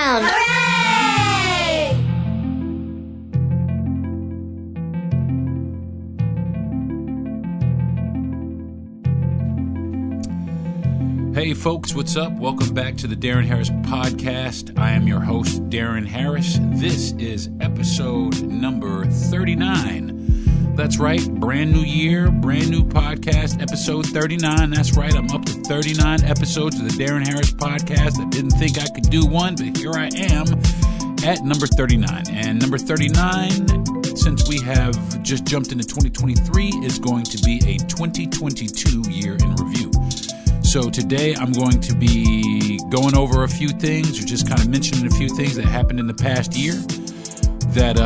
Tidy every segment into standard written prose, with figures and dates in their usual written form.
sound. Hooray! Hey folks, what's up? Welcome back to the Deron Harris Podcast. I am your host, Deron Harris. This is episode number 39. That's right, brand new year, brand new podcast, episode 39. That's right, I'm up to 39 episodes of the Deron Harris Podcast. I didn't think I could do one, but here I am at number 39. And number 39, since we have just jumped into 2023, is going to be a 2022 year in review. So today I'm going to be going over a few things, or just kind of mentioning a few things that happened in the past year that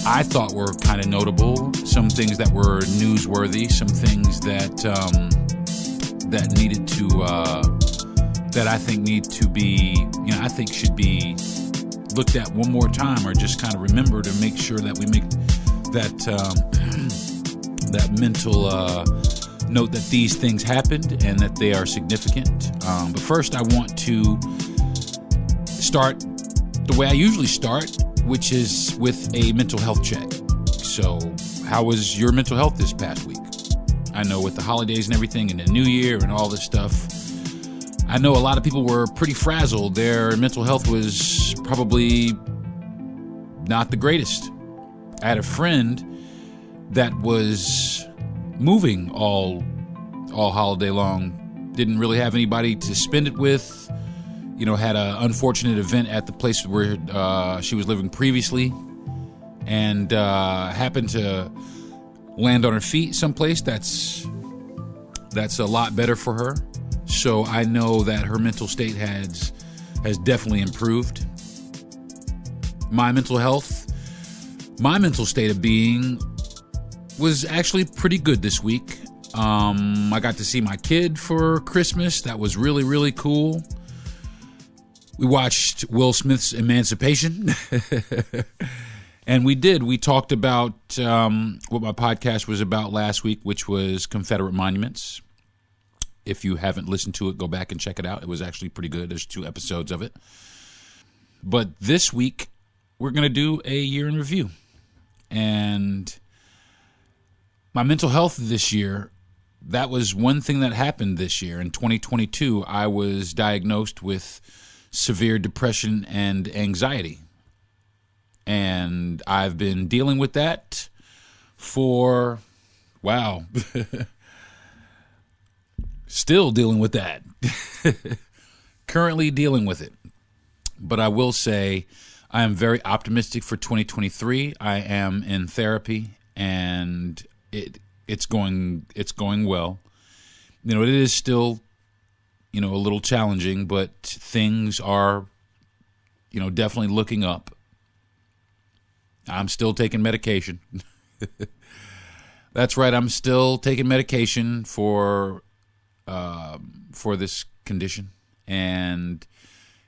I thought were kind of notable. Some things that were newsworthy. Some things that needed to that I think need to be, I think should be looked at one more time, or just kind of remember to make sure that we make that that mental note that these things happened and that they are significant. But first, I want to start the way I usually start, which is with a mental health check. So, how was your mental health this past week? I know with the holidays and everything and the new year and all this stuff, I know a lot of people were pretty frazzled. Their mental health was probably not the greatest. I had a friend that was moving all holiday long, didn't really have anybody to spend it with, had an unfortunate event at the place where she was living previously, and happened to land on her feet someplace that's a lot better for her. So I know that her mental state has definitely improved. My mental state of being was actually pretty good this week. I got to see my kid for Christmas. That was really, really cool. We watched Will Smith's Emancipation. And we talked about what my podcast was about last week, which was Confederate monuments. If you haven't listened to it, go back and check it out. It was actually pretty good. There's 2 episodes of it. But this week, we're going to do a year in review. And my mental health this year, that was one thing that happened this year. In 2022, I was diagnosed with severe depression and anxiety. And I've been dealing with that for, still dealing with that. Currently dealing with it. But I will say I am very optimistic for 2023. I am in therapy, and it's going well. It is still, a little challenging, but things are, definitely looking up. I'm still taking medication. That's right. I'm still taking medication for this condition, and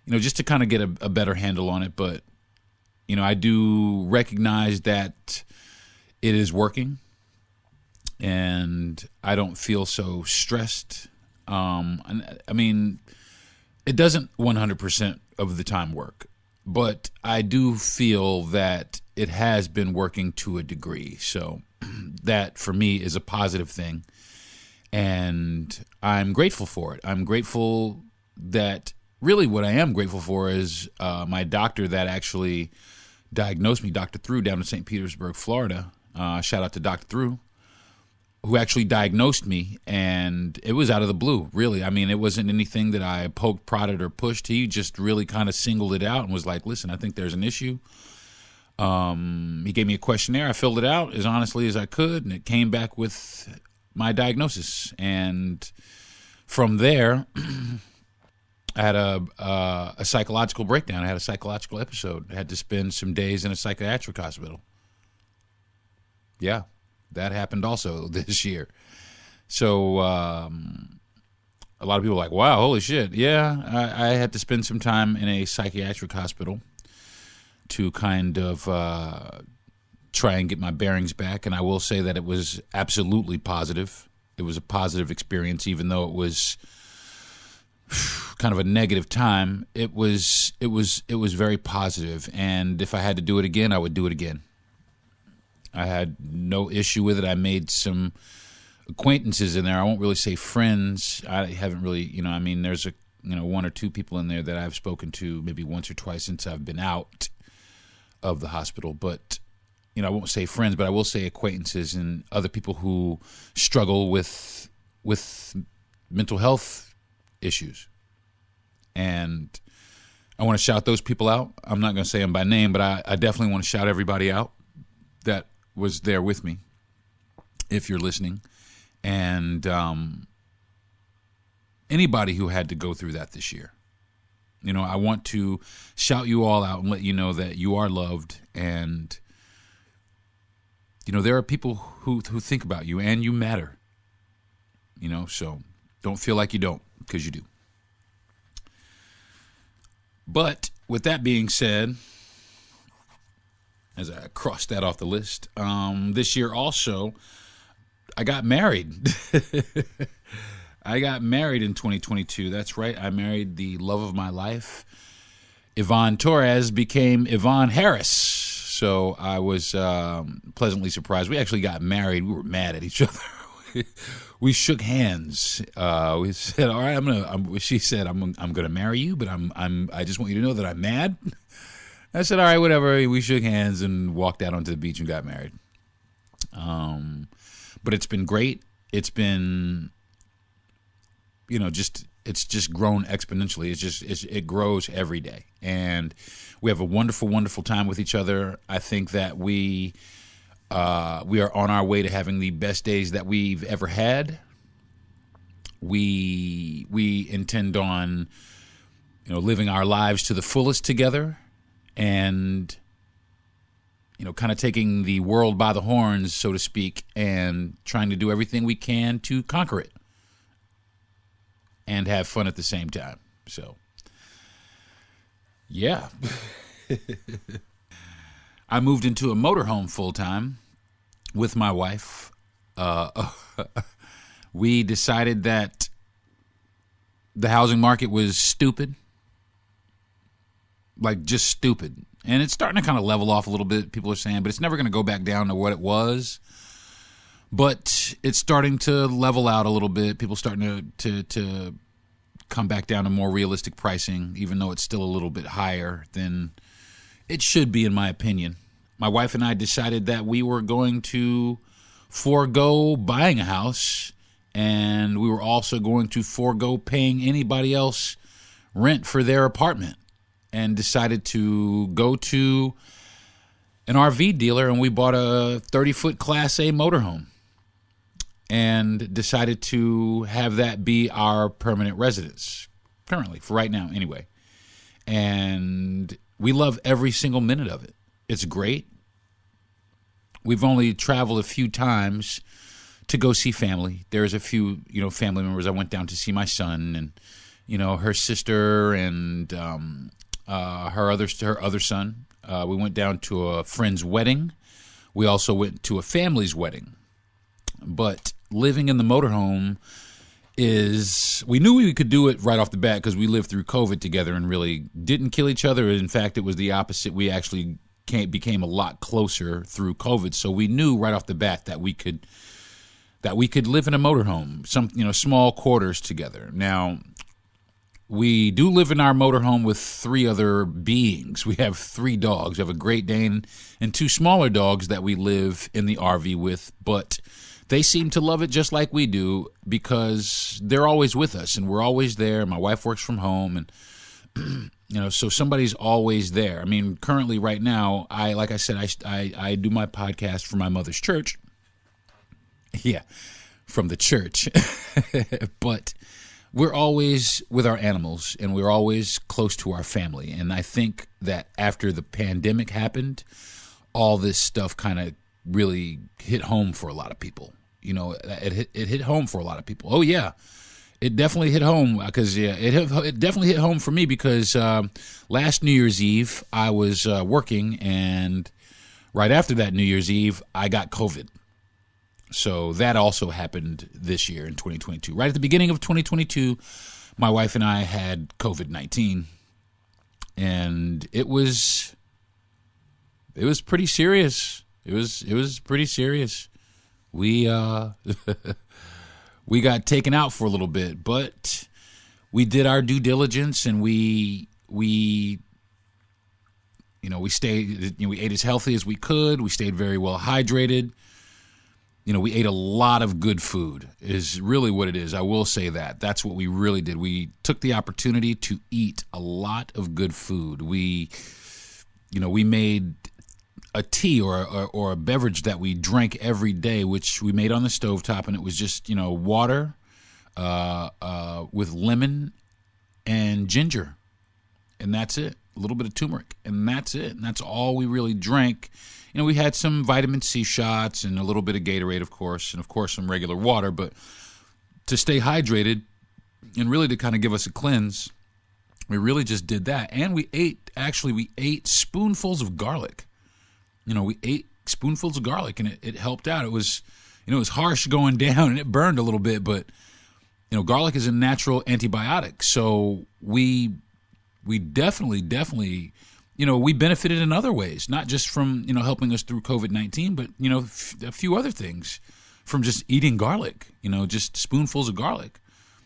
just to kind of get a better handle on it. But I do recognize that it is working, and I don't feel so stressed. I mean, it doesn't 100% of the time work, but I do feel that it has been working to a degree. So that for me is a positive thing, and I'm grateful for it. I'm grateful that really what I am grateful for is my doctor that actually diagnosed me, Dr. Thru, down in St. Petersburg, Florida. Shout out to Dr. Thru, who actually diagnosed me, and it was out of the blue, really. I mean, it wasn't anything that I poked, prodded, or pushed. He just really kind of singled it out and was like, listen, I think there's an issue. He gave me a questionnaire. I filled it out as honestly as I could, and it came back with my diagnosis. And from there, I had a psychological breakdown. I had a psychological episode. I had to spend some days in a psychiatric hospital. Yeah, that happened also this year. So a lot of people are like, wow, holy shit. Yeah, I had to spend some time in a psychiatric hospital to kind of try and get my bearings back. And I will say that it was absolutely positive. It was a positive experience, even though it was kind of a negative time, it was very positive. And if I had to do it again, I would do it again. I had no issue with it. I made some acquaintances in there. I won't really say friends. I haven't really, there's one or two people in there that I've spoken to maybe once or twice since I've been out of the hospital. But, I won't say friends, but I will say acquaintances and other people who struggle with mental health issues. And I want to shout those people out. I'm not going to say them by name, but I definitely want to shout everybody out that was there with me, if you're listening. And anybody who had to go through that this year. I want to shout you all out and let you know that you are loved. And, there are people who think about you and you matter. So don't feel like you don't, because you do. But with that being said, as I crossed that off the list, this year also, I got married. I got married in 2022. That's right. I married the love of my life. Yvonne Torres became Deron Harris. So I was pleasantly surprised. We actually got married. We were mad at each other. We shook hands. We said, "All right, she said, "I'm gonna marry you, but I just want you to know that I'm mad." I said, "All right, whatever." We shook hands and walked out onto the beach and got married. But it's been great. It's been, it's just grown exponentially. It grows every day, and we have a wonderful, wonderful time with each other. I think that we are on our way to having the best days that we've ever had. We intend on, living our lives to the fullest together, and, kind of taking the world by the horns, so to speak, and trying to do everything we can to conquer it and have fun at the same time. So, yeah. I moved into a motorhome full time with my wife. We decided that the housing market was stupid, like just stupid. And it's starting to kind of level off a little bit, people are saying, but it's never going to go back down to what it was. But it's starting to level out a little bit. People starting to come back down to more realistic pricing, even though it's still a little bit higher than it should be, in my opinion. My wife and I decided that we were going to forego buying a house, and we were also going to forego paying anybody else rent for their apartment, and decided to go to an RV dealer, and we bought a 30-foot Class A motorhome and decided to have that be our permanent residence, currently, for right now anyway. And we love every single minute of it. It's great. We've only traveled a few times to go see family. There's a few, family members. I went down to see my son and, her sister and her other son. We went down to a friend's wedding. We also went to a family's wedding. But living in the motorhome we knew we could do it right off the bat because we lived through COVID together and really didn't kill each other. In fact, it was the opposite. We actually became a lot closer through COVID. So we knew right off the bat that we could live in a motorhome, some small quarters together. Now, we do live in our motorhome with 3 other beings. We have 3 dogs. We have a Great Dane and 2 smaller dogs that we live in the RV with, but they seem to love it just like we do because they're always with us and we're always there. My wife works from home and, so somebody's always there. I mean, currently right now, like I said, I do my podcast for my mother's church. Yeah, from the church. But we're always with our animals and we're always close to our family. And I think that after the pandemic happened, all this stuff kind of really hit home for a lot of people. It hit home for a lot of people. Oh, yeah. It definitely hit home because, it definitely hit home for me because last New Year's Eve, I was working, and right after that New Year's Eve, I got COVID. So that also happened this year in 2022. Right at the beginning of 2022, my wife and I had COVID-19, and it was pretty serious. It was pretty serious. We we got taken out for a little bit, but we did our due diligence, and we stayed. We ate as healthy as we could. We stayed very well hydrated. We ate a lot of good food is really what it is. I will say that. That's what we really did. We took the opportunity to eat a lot of good food. We made a tea or a beverage that we drank every day, which we made on the stovetop, and it was just, water with lemon and ginger, and that's it. A little bit of turmeric, and that's it. And that's all we really drank. We had some vitamin C shots and a little bit of Gatorade, of course, and of course some regular water. But to stay hydrated and really to kind of give us a cleanse, we really just did that. And we ate spoonfuls of garlic. We ate spoonfuls of garlic, and it helped out. It was, it was harsh going down, and it burned a little bit, but garlic is a natural antibiotic. So we definitely, we benefited in other ways, not just from, helping us through COVID-19, but, a few other things from just eating garlic, just spoonfuls of garlic.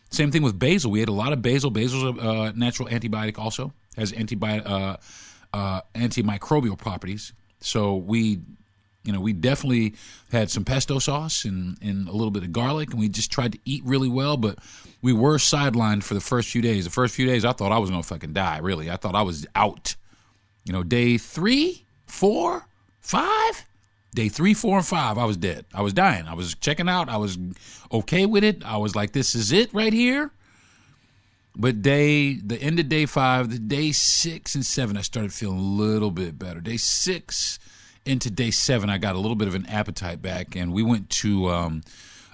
Same thing with basil. We ate a lot of basil. Basil's a natural antibiotic also, has antimicrobial properties. So we definitely had some pesto sauce and a little bit of garlic, and we just tried to eat really well, but we were sidelined for the first few days. The first few days, I thought I was going to fucking die, really. I thought I was out. Day 3, 4, 5, day 3, 4, and 5, I was dead. I was dying. I was checking out. I was okay with it. I was like, this is it right here. But the end of day 5, the day 6 and 7, I started feeling a little bit better. Day 6 into day 7, I got a little bit of an appetite back, and we went to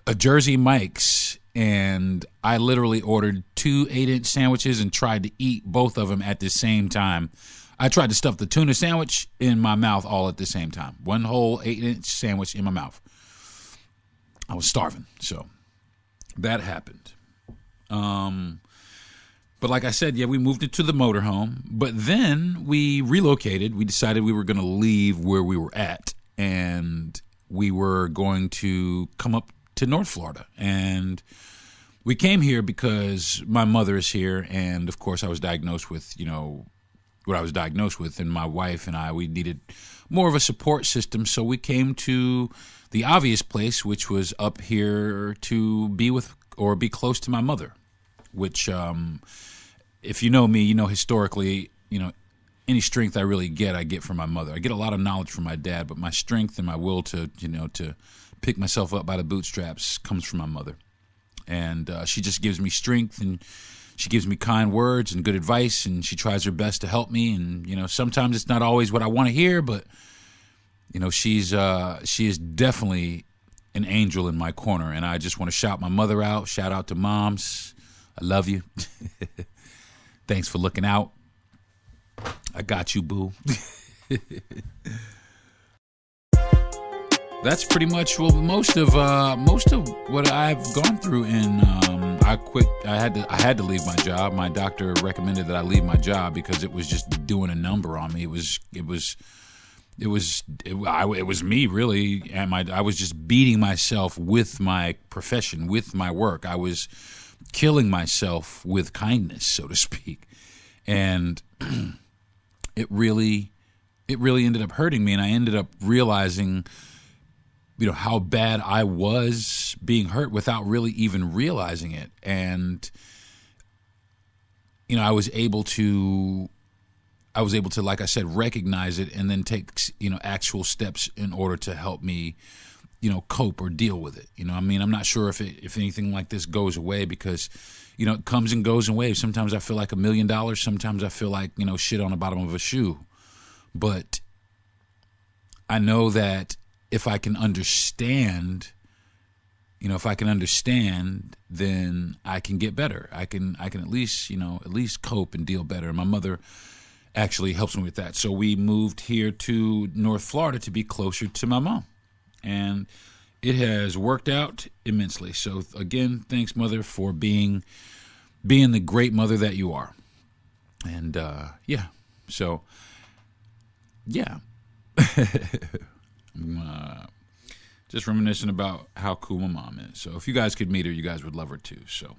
a Jersey Mike's, and I literally ordered 2 8-inch sandwiches and tried to eat both of them at the same time. I tried to stuff the tuna sandwich in my mouth all at the same time. One whole 8-inch sandwich in my mouth. I was starving, so that happened. But like I said, we moved into the motorhome. But then we relocated. We decided we were going to leave where we were at, and we were going to come up to North Florida. And we came here because my mother is here, and of course I was diagnosed with, what I was diagnosed with, and my wife and I, we needed more of a support system, so we came to the obvious place, which was up here to be with or be close to my mother, which, if you know me, historically, any strength I really get, I get from my mother. I get a lot of knowledge from my dad, but my strength and my will to pick myself up by the bootstraps comes from my mother. And she just gives me strength, and she gives me kind words and good advice, and she tries her best to help me. And, sometimes it's not always what I want to hear, but, she is definitely an angel in my corner. And I just want to shout my mother out. Shout out to moms. I love you. Thanks for looking out. I got you, boo. That's pretty much most of what I've gone through. And I quit. I had to leave my job. My doctor recommended that I leave my job because it was just doing a number on me. It was me, really, and I was just beating myself with my profession, with my work. I was killing myself with kindness, so to speak, and it really ended up hurting me. And I ended up realizing, how bad I was being hurt without really even realizing it. And, I was able to, like I said, recognize it and then take, actual steps in order to help me, cope or deal with it. I'm not sure if anything like this goes away because, it comes and goes in waves. Sometimes I feel like $1 million. Sometimes I feel like, shit on the bottom of a shoe. But I know that if I can understand, then I can get better. I can at least cope and deal better. And my mother actually helps me with that. So we moved here to North Florida to be closer to my mom. And it has worked out immensely. So again, thanks, Mother, for being being the great mother that you are. And, so, yeah. I'm just reminiscing about how cool my mom is. So if you guys could meet her, you guys would love her too. So,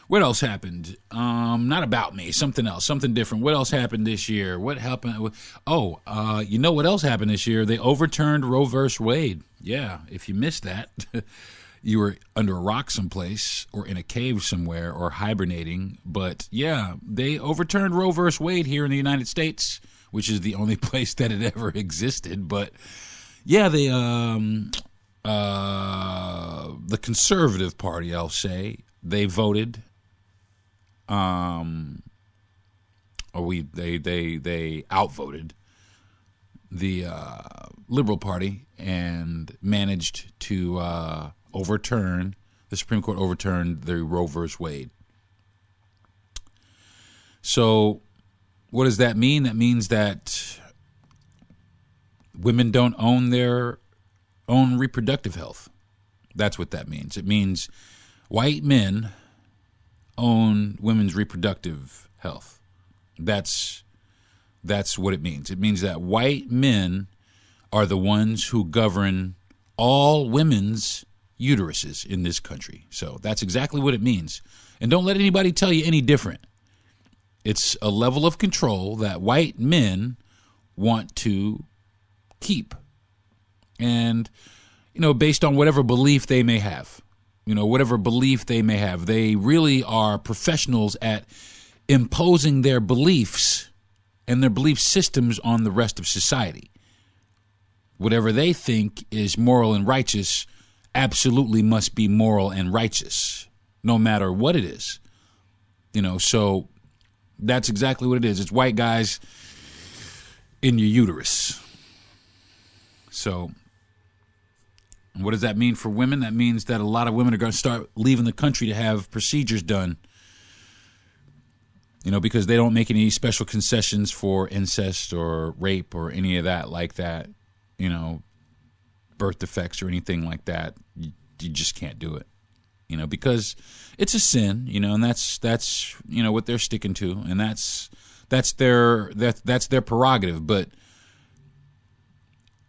what else happened? Not about me, something else, something different. What else happened this year? What happened? You know what else happened this year? They overturned Roe vs. Wade. Yeah, if you missed that, you were under a rock someplace or in a cave somewhere or hibernating. But yeah, they overturned Roe vs. Wade here in the United States, which is the only place that it ever existed. But yeah, they the Conservative Party, I'll say, they voted. They outvoted the Liberal Party and managed to overturn, the Supreme Court overturned the Roe versus Wade. So what does that mean? That means that women don't own their own reproductive health. That's what that means. It means white men own women's reproductive health. That's what it means. It means that white men are the ones who govern all women's uteruses in this country. So that's exactly what it means. And don't let anybody tell you any different. It's a level of control that white men want to keep. And, based on whatever belief they may have. Whatever belief they may have. They really are professionals at imposing their beliefs and their belief systems on the rest of society. Whatever they think is moral and righteous absolutely must be moral and righteous, no matter what it is. So that's exactly what it is. It's white guys in your uterus. So what does that mean for women? That means that a lot of women are going to start leaving the country to have procedures done, because they don't make any special concessions for incest or rape or any of that like that, birth defects or anything like that. You just can't do it, because it's a sin, and that's what they're sticking to, and that's their prerogative, but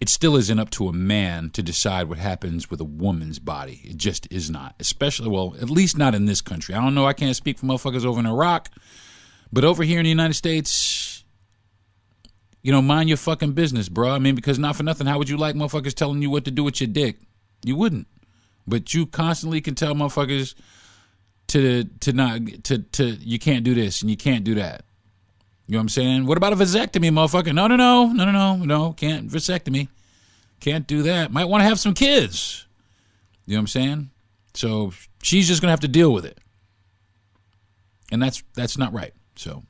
it still isn't up to a man to decide what happens with a woman's body. It just is not. Especially, at least not in this country. I don't know. I can't speak for motherfuckers over in Iraq. But over here in the United States, mind your fucking business, bro. Because not for nothing, how would you like motherfuckers telling you what to do with your dick? You wouldn't. But you constantly can tell motherfuckers to you can't do this and you can't do that. You know what I'm saying? What about a vasectomy, motherfucker? No, can't vasectomy. Can't do that. Might want to have some kids. You know what I'm saying? So she's just going to have to deal with it. And that's not right. So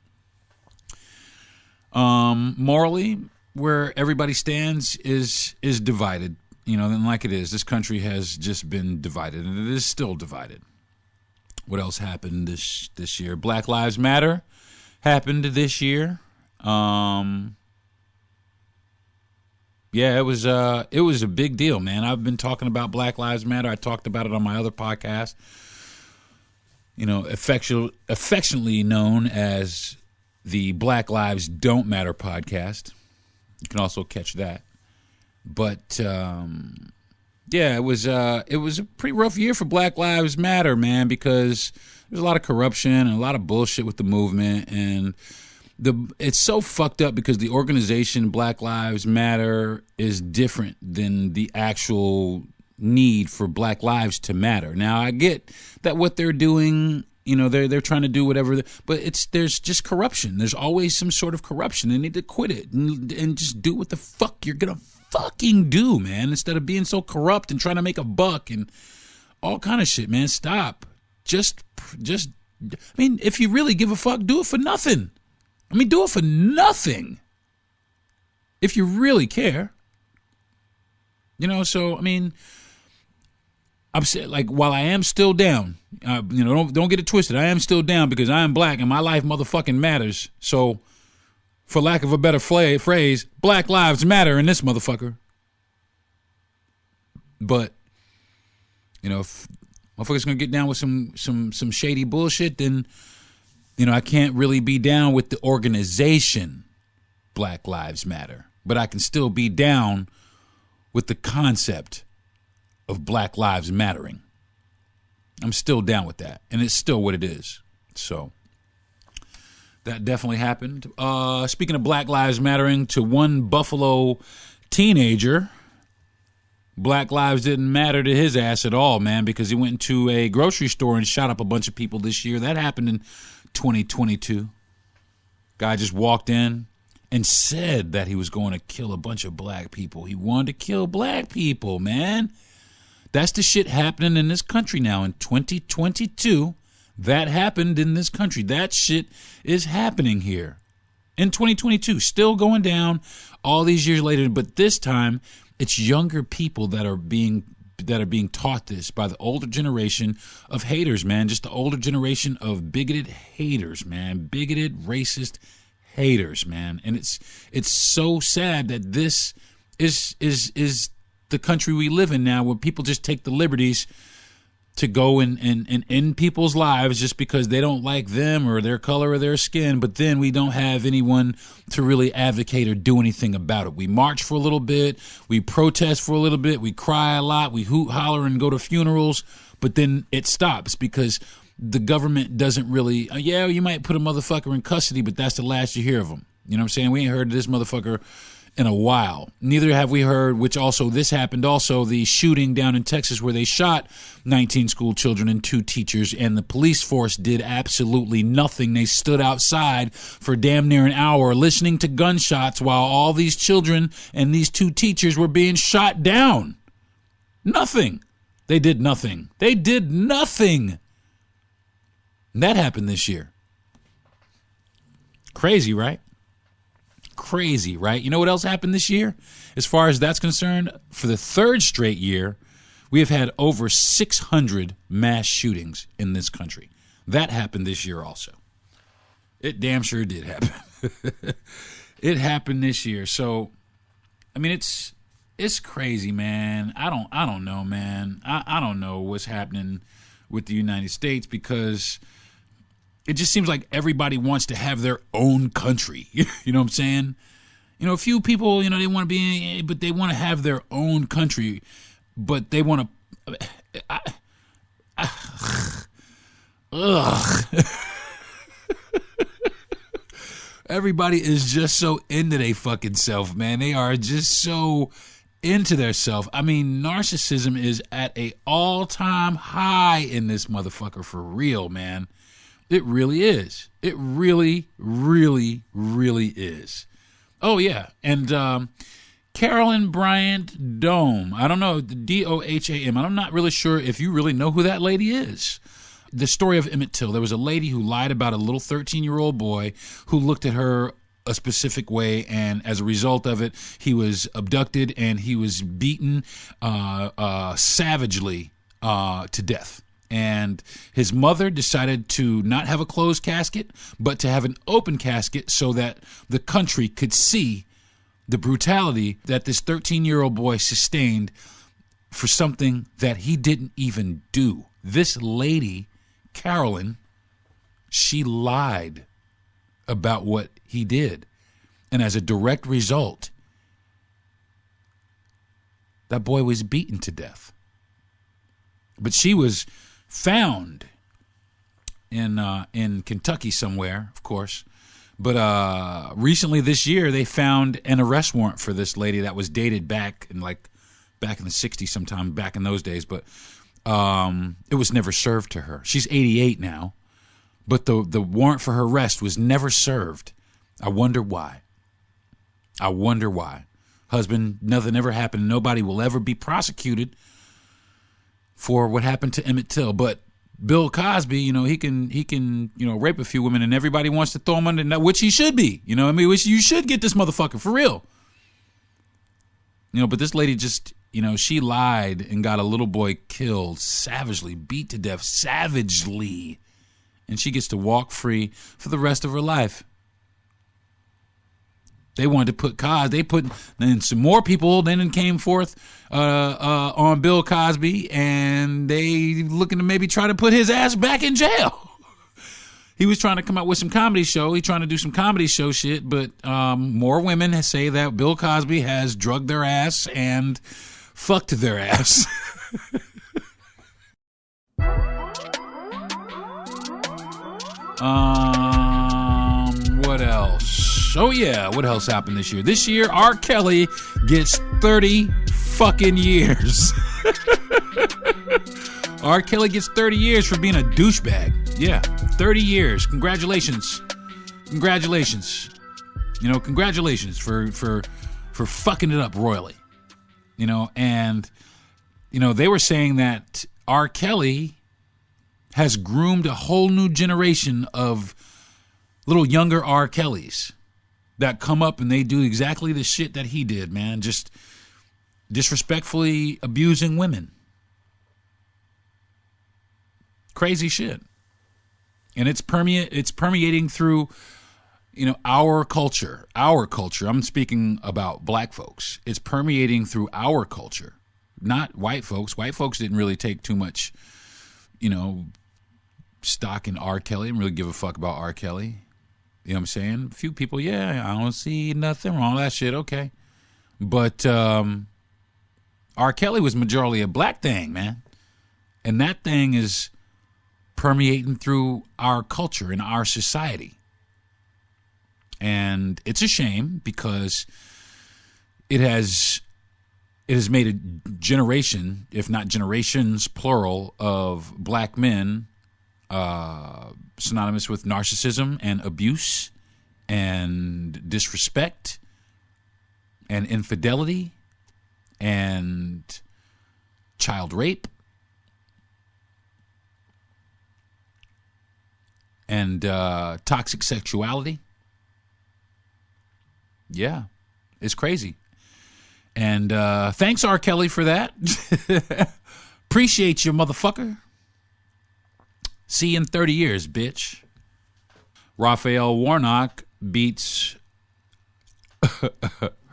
morally, where everybody stands is divided. And like it is, this country has just been divided, and it is still divided. What else happened this year? Black Lives Matter happened this year. It was a big deal, man. I've been talking about Black Lives Matter. I talked about it on my other podcast. Affectionately known as the Black Lives Don't Matter podcast. You can also catch that. But it was a pretty rough year for Black Lives Matter, man, because there's a lot of corruption and a lot of bullshit with the movement, and it's so fucked up because the organization Black Lives Matter is different than the actual need for Black lives to matter. Now, I get that what they're doing, they're trying to do whatever, but there's just corruption. There's always some sort of corruption. They need to quit it and just do what the fuck you're gonna fucking do, man, instead of being so corrupt and trying to make a buck and all kind of shit, man. Stop. Just if you really give a fuck, do it for nothing. Do it for nothing. If you really care. So, I'm saying, like, while I am still down, don't get it twisted. I am still down because I am black and my life motherfucking matters. So, for lack of a better phrase, Black Lives Matter in this motherfucker. But, Motherfuckers gonna get down with some shady bullshit, then, I can't really be down with the organization Black Lives Matter. But I can still be down with the concept of Black Lives Mattering. I'm still down with that. And it's still what it is. So that definitely happened. Speaking of Black Lives Mattering, to one Buffalo teenager, Black lives didn't matter to his ass at all, man, because he went into a grocery store and shot up a bunch of people this year. That happened in 2022. Guy just walked in and said that he was going to kill a bunch of black people. He wanted to kill black people, man. That's the shit happening in this country now in 2022. That happened in this country. That shit is happening here in 2022. Still going down all these years later, but this time it's younger people that are being taught this by the older generation of haters, man. Just the older generation of bigoted haters, man. Bigoted, racist haters, man. And it's so sad that this is the country we live in now, where people just take the liberties to go and end people's lives just because they don't like them or their color or their skin, but then we don't have anyone to really advocate or do anything about it. We march for a little bit, we protest for a little bit, we cry a lot, we hoot, holler, and go to funerals, but then it stops because the government doesn't really, you might put a motherfucker in custody, but that's the last you hear of him. You know what I'm saying? We ain't heard of this motherfucker in a while. Neither have we heard, which also this happened also, the shooting down in Texas where they shot 19 school children and 2 teachers, and the police force did absolutely nothing. They stood outside for damn near an hour listening to gunshots while all these children and these 2 teachers were being shot down. Nothing. They did nothing. They did nothing. And that happened this year. Crazy, right? Crazy, right? You know what else happened this year? As far as that's concerned, for the 3rd straight year, we have had over 600 mass shootings in this country. That happened this year also. It damn sure did happen. It happened this year. So, I mean, it's crazy, man. I don't know, man. I don't know what's happening with the United States, because it just seems like everybody wants to have their own country. You know what I'm saying? A few people, they want to be, but they want to have their own country, but they want to. Everybody is just so into their fucking self, man. They are just so into their self. I mean, narcissism is at a all-time high in this motherfucker, for real, man. It really is. It really, really, really is. Oh, yeah. And Carolyn Bryant Dohm. I don't know, Doham. I'm not really sure if you really know who that lady is. The story of Emmett Till. There was a lady who lied about a little 13-year-old boy who looked at her a specific way, and as a result of it, he was abducted and he was beaten savagely to death. And his mother decided to not have a closed casket, but to have an open casket so that the country could see the brutality that this 13-year-old boy sustained for something that he didn't even do. This lady, Carolyn, she lied about what he did. And as a direct result, that boy was beaten to death. But she was found in Kentucky somewhere, of course. But recently this year, they found an arrest warrant for this lady that was dated back in the 60s, sometime back in those days. But it was never served to her. She's 88 now, but the warrant for her arrest was never served. I wonder why. Husband, nothing ever happened. Nobody will ever be prosecuted for what happened to Emmett Till. But Bill Cosby, he can rape a few women, and everybody wants to throw him under that, which he should be. Which you should get this motherfucker for real. But this lady just, she lied and got a little boy killed, savagely, beat to death, savagely. And she gets to walk free for the rest of her life. They wanted to put Cosby. They put then some more people then came forth on Bill Cosby, and they looking to maybe try to put his ass back in jail. He was trying to come out with some comedy show. He's trying to do some comedy show shit, but more women say that Bill Cosby has drugged their ass and fucked their ass. What else? Oh yeah, what else happened this year? This year, R. Kelly gets 30 fucking years. R. Kelly gets 30 years for being a douchebag. Yeah, 30 years. Congratulations. Congratulations. You know, congratulations for fucking it up royally. You know, and, you know, they were saying that R. Kelly has groomed a whole new generation of little younger R. Kellys that come up and they do exactly the shit that he did, man. Just disrespectfully abusing women. Crazy shit. And it's permeating through, you know, our culture. I'm speaking about black folks. It's permeating through our culture, not white folks. White folks didn't really take too much, you know, stock in R. Kelly. Didn't really give a fuck about R. Kelly. You know what I'm saying? A few people, yeah, I don't see nothing wrong with that shit. Okay. But R. Kelly was majorly a black thing, man. And that thing is permeating through our culture and our society. And it's a shame because it has made a generation, if not generations, plural, of black men synonymous with narcissism and abuse and disrespect and infidelity and child rape and toxic sexuality. Yeah, it's crazy. And thanks, R. Kelly, for that. Appreciate you, motherfucker. See you in 30 years, bitch. Raphael Warnock beats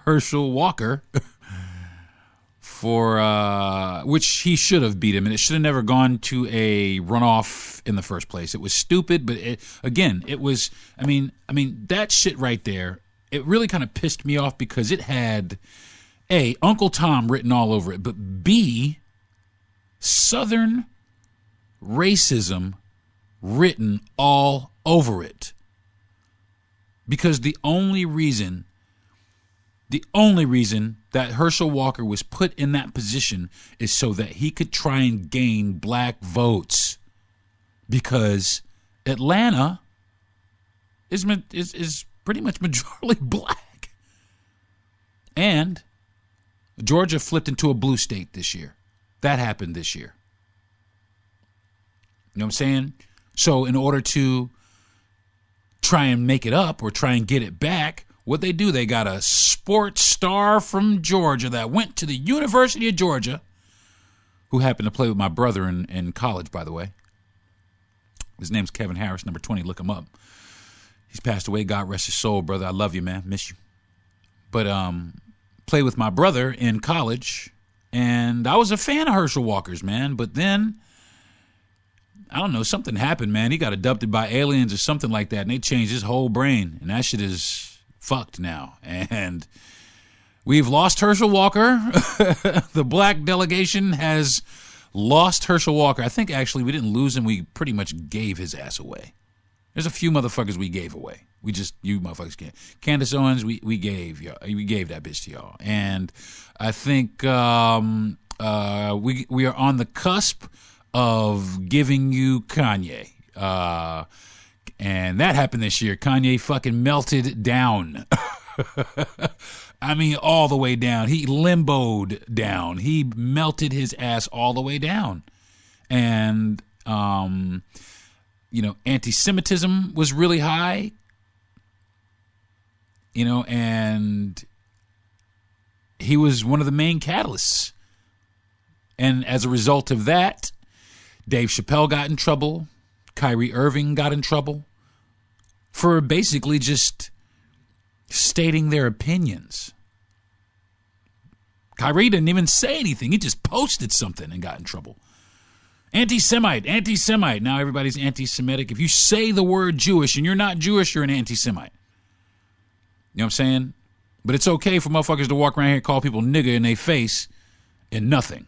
Herschel Walker for which he should have beat him, and it should have never gone to a runoff in the first place. It was stupid, but it was. I mean that shit right there. It really kind of pissed me off because it had A, Uncle Tom written all over it, but B, Southern racism written all over it. Because the only reason that Herschel Walker was put in that position is so that he could try and gain black votes. Because Atlanta is pretty much majorly black. And Georgia flipped into a blue state this year. That happened this year. You know what I'm saying? So in order to try and make it up or try and get it back, what they do, they got a sports star from Georgia that went to the University of Georgia, who happened to play with my brother in college, by the way. His name's Kevin Harris, number 20. Look him up. He's passed away. God rest his soul, brother. I love you, man. Miss you. But played with my brother in college, and I was a fan of Herschel Walker's, man. But then, I don't know, something happened, man. He got abducted by aliens or something like that, and they changed his whole brain, and that shit is fucked now. And we've lost Herschel Walker. The black delegation has lost Herschel Walker. I think, actually, we didn't lose him. We pretty much gave his ass away. There's a few motherfuckers we gave away. You motherfuckers can't. Candace Owens, we gave y'all. We gave that bitch to y'all. And I think we are on the cusp of giving you Kanye. And that happened this year. Kanye fucking melted down. I mean, all the way down. He limboed down. He melted his ass all the way down. And, anti-Semitism was really high. And he was one of the main catalysts. And as a result of that, Dave Chappelle got in trouble. Kyrie Irving got in trouble for basically just stating their opinions. Kyrie didn't even say anything. He just posted something and got in trouble. Anti-Semite. Now everybody's anti-Semitic. If you say the word Jewish and you're not Jewish, you're an anti-Semite. You know what I'm saying? But it's okay for motherfuckers to walk around here and call people nigger in their face and nothing.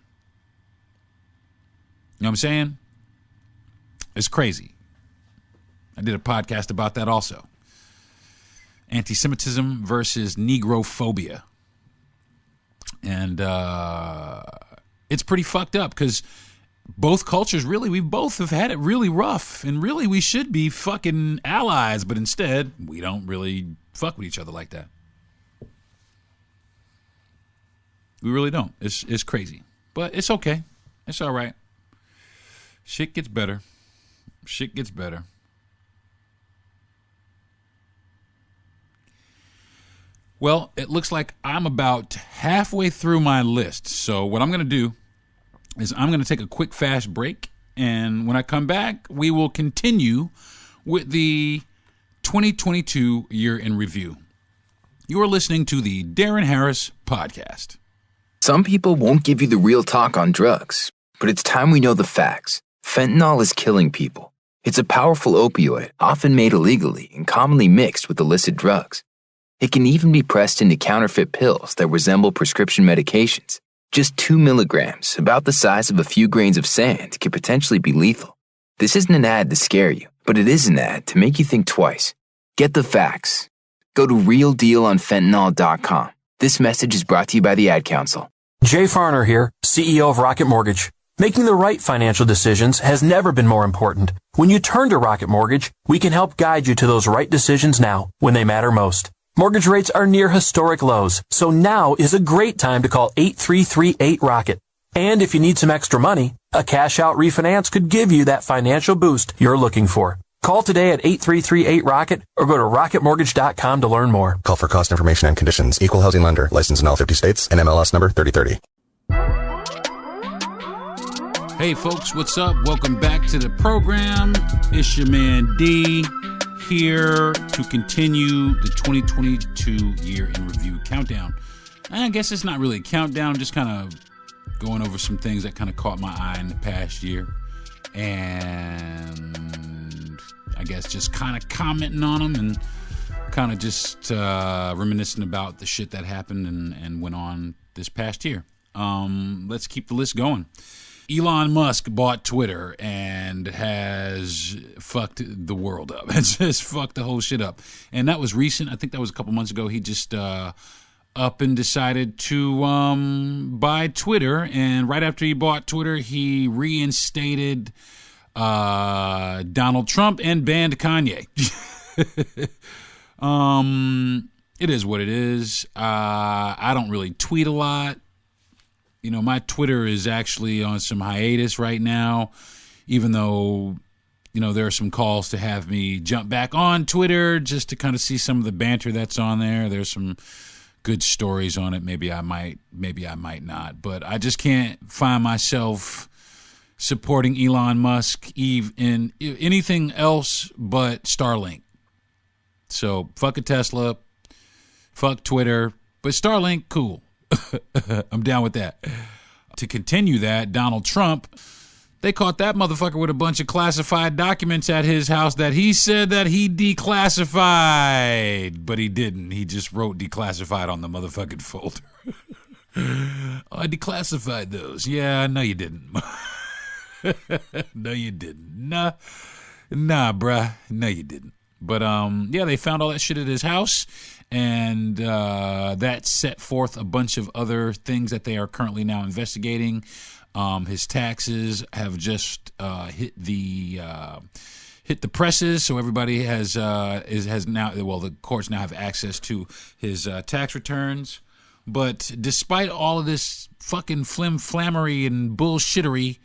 You know what I'm saying? It's crazy. I did a podcast about that also. Anti-Semitism versus Negrophobia. And it's pretty fucked up because both cultures, really, we both have had it really rough. And really, we should be fucking allies. But instead, we don't really fuck with each other like that. We really don't. It's crazy. But it's okay. It's all right. Shit gets better. Well, it looks like I'm about halfway through my list. So what I'm going to do is I'm going to take a quick, fast break. And when I come back, we will continue with the 2022 year in review. You are listening to the Deron Harris Podcast. Some people won't give you the real talk on drugs, but it's time we know the facts. Fentanyl is killing people. It's a powerful opioid, often made illegally and commonly mixed with illicit drugs. It can even be pressed into counterfeit pills that resemble prescription medications. Just 2 milligrams, about the size of a few grains of sand, could potentially be lethal. This isn't an ad to scare you, but it is an ad to make you think twice. Get the facts. Go to realdealonfentanyl.com. This message is brought to you by the Ad Council. Jay Farner here, CEO of Rocket Mortgage. Making the right financial decisions has never been more important. When you turn to Rocket Mortgage, we can help guide you to those right decisions now, when they matter most. Mortgage rates are near historic lows, so now is a great time to call 8338-ROCKET. And if you need some extra money, a cash-out refinance could give you that financial boost you're looking for. Call today at 8338-ROCKET or go to rocketmortgage.com to learn more. Call for cost information and conditions. Equal housing lender. Licensed in all 50 states. NMLS number 3030. Hey, folks, what's up? Welcome back to the program. It's your man D here to continue the 2022 year in review countdown. I guess it's not really a countdown, just kind of going over some things that kind of caught my eye in the past year. And I guess just kind of commenting on them and kind of just reminiscing about the shit that happened and went on this past year. Let's keep the list going. Elon Musk bought Twitter and has fucked the world up. It's just fucked the whole shit up. And that was recent. I think that was a couple months ago. He just up and decided to buy Twitter. And right after he bought Twitter, he reinstated Donald Trump and banned Kanye. It is what it is. I don't really tweet a lot. You know, my Twitter is actually on some hiatus right now, even though, you know, there are some calls to have me jump back on Twitter just to kind of see some of the banter that's on there. There's some good stories on it. Maybe I might not. But I just can't find myself supporting Elon Musk in anything else but Starlink. So fuck a Tesla, fuck Twitter, but Starlink, cool. I'm down with that. To continue that, Donald Trump, they caught that motherfucker with a bunch of classified documents at his house that he said that he declassified, but he didn't. He just wrote declassified on the motherfucking folder. Oh, I declassified those. Yeah, no, you didn't. No, you didn't. Nah, bruh. No, you didn't. But, yeah, they found all that shit at his house. And that set forth a bunch of other things that they are currently now investigating. His taxes have just hit the presses, so everybody has now. Well, the courts now have access to his tax returns. But despite all of this fucking flammery and bullshittery,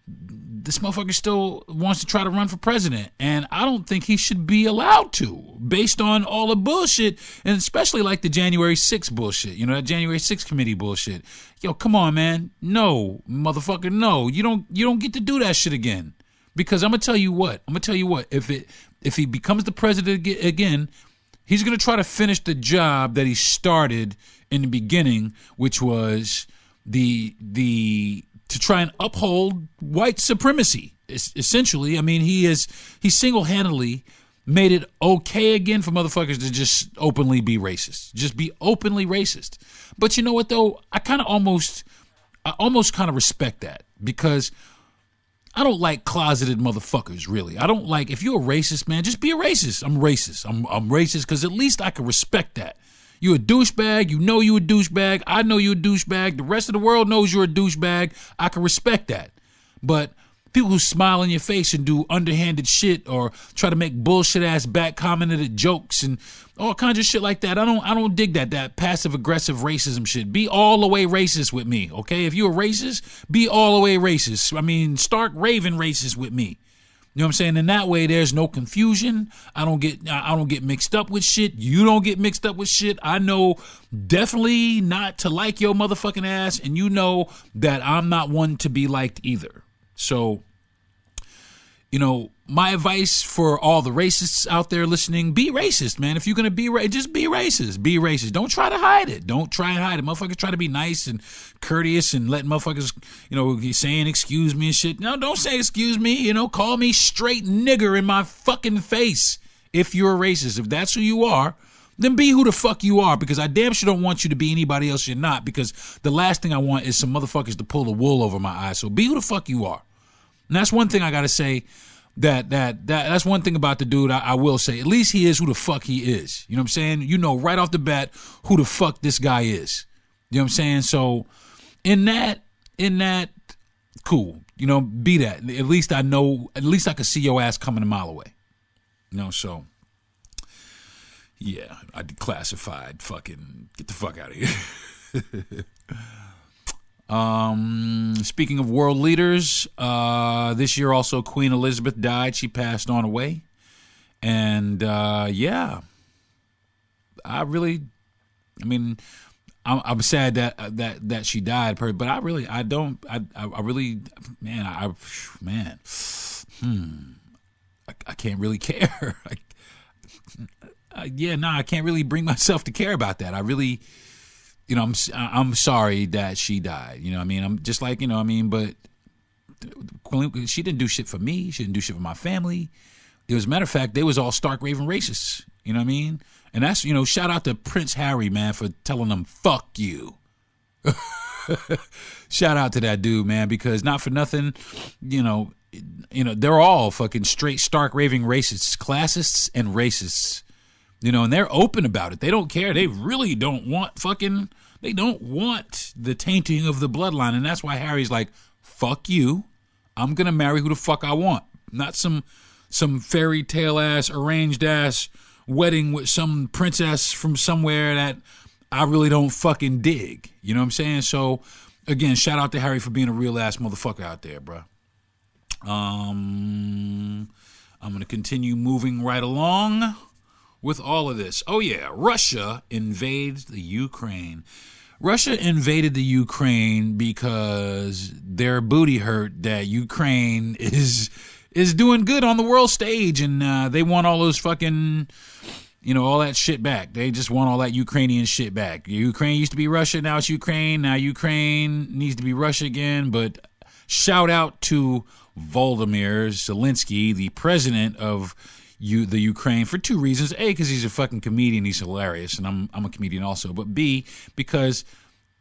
this motherfucker still wants to try to run for president, and I don't think he should be allowed to, based on all the bullshit, and especially like the January 6th bullshit, you know, that January 6th committee bullshit. Yo, come on, man. No, motherfucker, no. You don't get to do that shit again. Because I'm gonna tell you what, if he becomes the president again, He's going to try to finish the job that he started in the beginning, which was to try and uphold white supremacy. Essentially, I mean, he single-handedly made it okay again for motherfuckers to just openly be racist. Just be openly racist. But you know what, though? I almost kind of respect that, because I don't like closeted motherfuckers, really. I don't like, if you're a racist, man, just be a racist. I'm racist. I'm racist because at least I can respect that. You a douchebag. You know you a douchebag. I know you a douchebag. The rest of the world knows you're a douchebag. I can respect that. But people who smile in your face and do underhanded shit or try to make bullshit ass back commented jokes and all kinds of shit like that, I don't dig that passive aggressive racism shit. Be all the way racist with me, okay? If you're a racist, be all the way racist. I mean, stark raving racist with me. You know what I'm saying? In that way, there's no confusion. I don't get mixed up with shit. You don't get mixed up with shit. I know definitely not to like your motherfucking ass, and you know that I'm not one to be liked either. So, you know, my advice for all the racists out there listening, be racist, man. If you're going to be just be racist. Be racist. Don't try to hide it. Don't try and hide it. Motherfuckers try to be nice and courteous and let motherfuckers, you know, saying excuse me and shit. No, don't say excuse me. You know, call me straight nigger in my fucking face if you're a racist. If that's who you are, then be who the fuck you are, because I damn sure don't want you to be anybody else you're not, because the last thing I want is some motherfuckers to pull the wool over my eyes. So be who the fuck you are. And that's one thing I got to say. That's one thing about the dude I will say. At least he is who the fuck he is. You know what I'm saying? You know right off the bat who the fuck this guy is. You know what I'm saying? So in that, cool. You know, be that. At least I know, at least I can see your ass coming a mile away. You know, so yeah, I declassified. Fucking get the fuck out of here. Speaking of world leaders, this year also Queen Elizabeth died. She passed on away. And, yeah, I'm sad that she died, but I really can't really care. I can't really bring myself to care about that. I really, you know, I'm sorry that she died. You know what I mean? I'm just like, you know what I mean? But she didn't do shit for me. She didn't do shit for my family. As a matter of fact, they was all stark raving racists. You know what I mean? And that's, you know, shout out to Prince Harry, man, for telling them, fuck you. Shout out to that dude, man, because not for nothing, you know, they're all fucking straight, stark raving racists, classists and racists. You know, and they're open about it. They don't care. They really don't want they don't want the tainting of the bloodline. And that's why Harry's like, fuck you. I'm going to marry who the fuck I want. Not some fairy tale ass, arranged ass wedding with some princess from somewhere that I really don't fucking dig. You know what I'm saying? So, again, shout out to Harry for being a real ass motherfucker out there, bro. I'm going to continue moving right along with all of this. Oh, yeah. Russia invades the Ukraine. Russia invaded the Ukraine because their booty hurt that Ukraine is doing good on the world stage, and they want all those fucking, you know, all that shit back. They just want all that Ukrainian shit back. Ukraine used to be Russia, now it's Ukraine. Now Ukraine needs to be Russia again. But shout out to Volodymyr Zelensky, the president of the Ukraine, for two reasons. A, because he's a fucking comedian, he's hilarious, and I'm a comedian also. But B, because,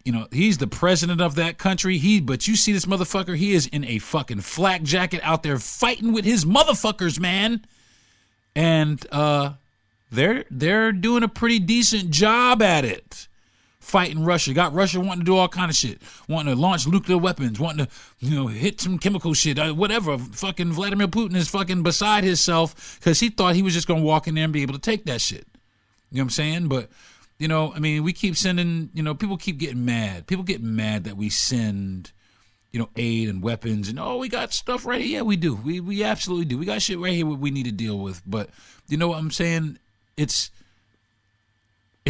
you know, he's the president of that country. But you see this motherfucker, he is in a fucking flak jacket out there fighting with his motherfuckers, man. And they're doing a pretty decent job at it. Fighting Russia. Got Russia wanting to do all kind of shit. Wanting to launch nuclear weapons. Wanting to, you know, hit some chemical shit. Whatever. Fucking Vladimir Putin is fucking beside himself because he thought he was just going to walk in there and be able to take that shit. You know what I'm saying? But, you know, I mean, we keep sending, you know, people keep getting mad. People get mad that we send, you know, aid and weapons and, oh, we got stuff right here. Yeah, we do. We absolutely do. We got shit right here we need to deal with. But you know what I'm saying? It's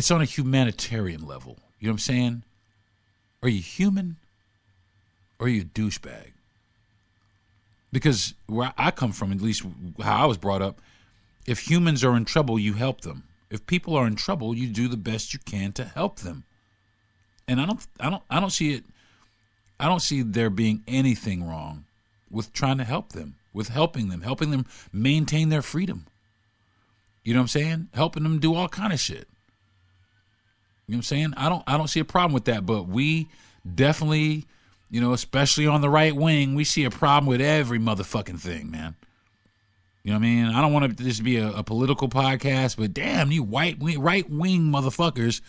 on a humanitarian level. You know what I'm saying? Are you human or are you a douchebag? Because where I come from, at least how I was brought up, if humans are in trouble, you help them. If people are in trouble, you do the best you can to help them. And I don't see it. I don't see there being anything wrong with trying to help them, with helping them maintain their freedom. You know what I'm saying? Helping them do all kind of shit. You know what I'm saying? I don't see a problem with that, but we definitely, you know, especially on the right wing, we see a problem with every motherfucking thing, man. You know what I mean? I don't want this to be a political podcast, but damn, you right wing motherfuckers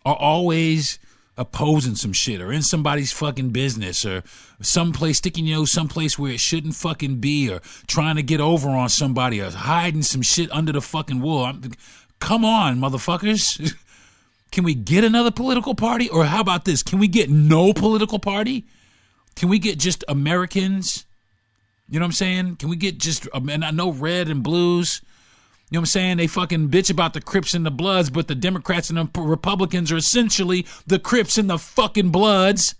are always opposing some shit or in somebody's fucking business or someplace, sticking your nose someplace where it shouldn't fucking be, or trying to get over on somebody or hiding some shit under the fucking wool. Come on, motherfuckers. Can we get another political party? Or how about this? Can we get no political party? Can we get just Americans? You know what I'm saying? Can we get just, and I know red and blues, you know what I'm saying? They fucking bitch about the Crips and the Bloods, but the Democrats and the Republicans are essentially the Crips and the fucking Bloods.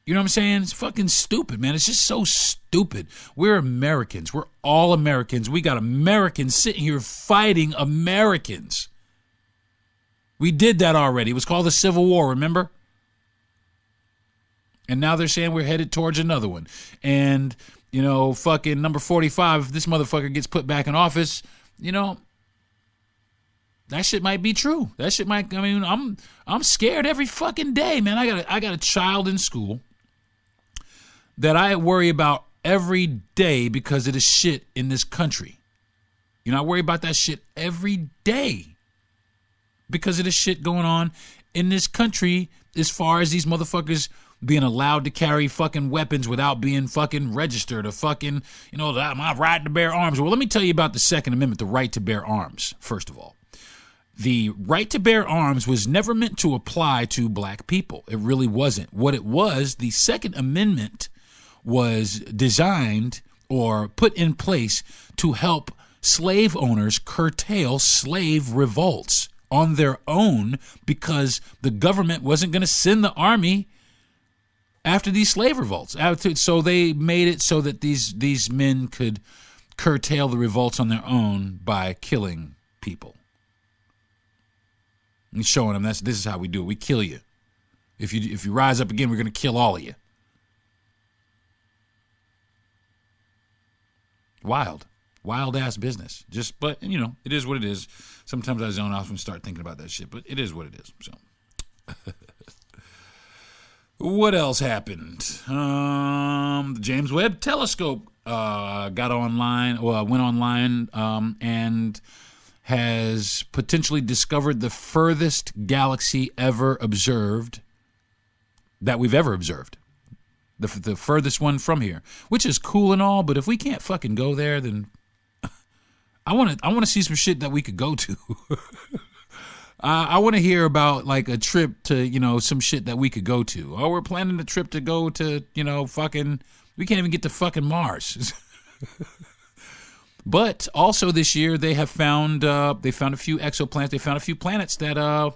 You know what I'm saying? It's fucking stupid, man. It's just so stupid. We're Americans. We're all Americans. We got Americans sitting here fighting Americans. We did that already. It was called the Civil War, remember? And now they're saying we're headed towards another one. And, you know, fucking number 45, if this motherfucker gets put back in office, you know, that shit might be true. That shit might, I mean, I'm scared every fucking day, man. I got a child in school that I worry about every day because of the shit in this country. You know, I worry about that shit every day because of the shit going on in this country as far as these motherfuckers being allowed to carry fucking weapons without being fucking registered or fucking, you know, my right to bear arms. Well, let me tell you about the Second Amendment, the right to bear arms, first of all. The right to bear arms was never meant to apply to black people. It really wasn't. What it was, the Second Amendment was designed or put in place to help slave owners curtail slave revolts on their own because the government wasn't going to send the army after these slave revolts. So they made it so that these men could curtail the revolts on their own by killing people. And showing them this is how we do it. We kill you. If you rise up again, we're going to kill all of you. Wild ass business. But you know, it is what it is. Sometimes I zone off and start thinking about that shit, but it is what it is. So, what else happened? The James Webb Telescope went online, and has potentially discovered the furthest galaxy ever observed that we've ever observed. The furthest one from here, which is cool and all, but if we can't fucking go there, then I want to see some shit that we could go to. I want to hear about like a trip to, you know, some shit that we could go to. Oh, we're planning a trip to go to, you know, fucking, we can't even get to fucking Mars. But also this year they have found a few exoplanets. They found a few planets that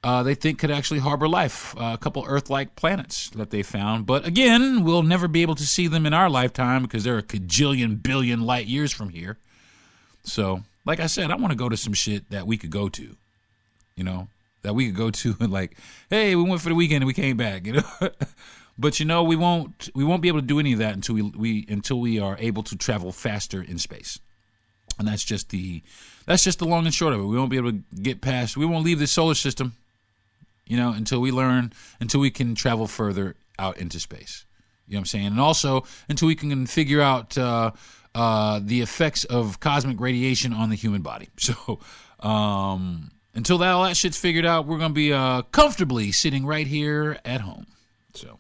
they think could actually harbor life. A couple Earth-like planets that they found. But again, we'll never be able to see them in our lifetime because they're a cajillion billion light years from here. So, like I said, I want to go to some shit that we could go to. You know, that we could go to and like, hey, we went for the weekend and we came back, you know. But you know, we won't be able to do any of that until we are able to travel faster in space. And that's just the long and short of it. We won't be able to get past, we won't leave the solar system, you know, until we can travel further out into space. You know what I'm saying? And also until we can figure out the effects of cosmic radiation on the human body. So until all that shit's figured out, we're going to be comfortably sitting right here at home. So,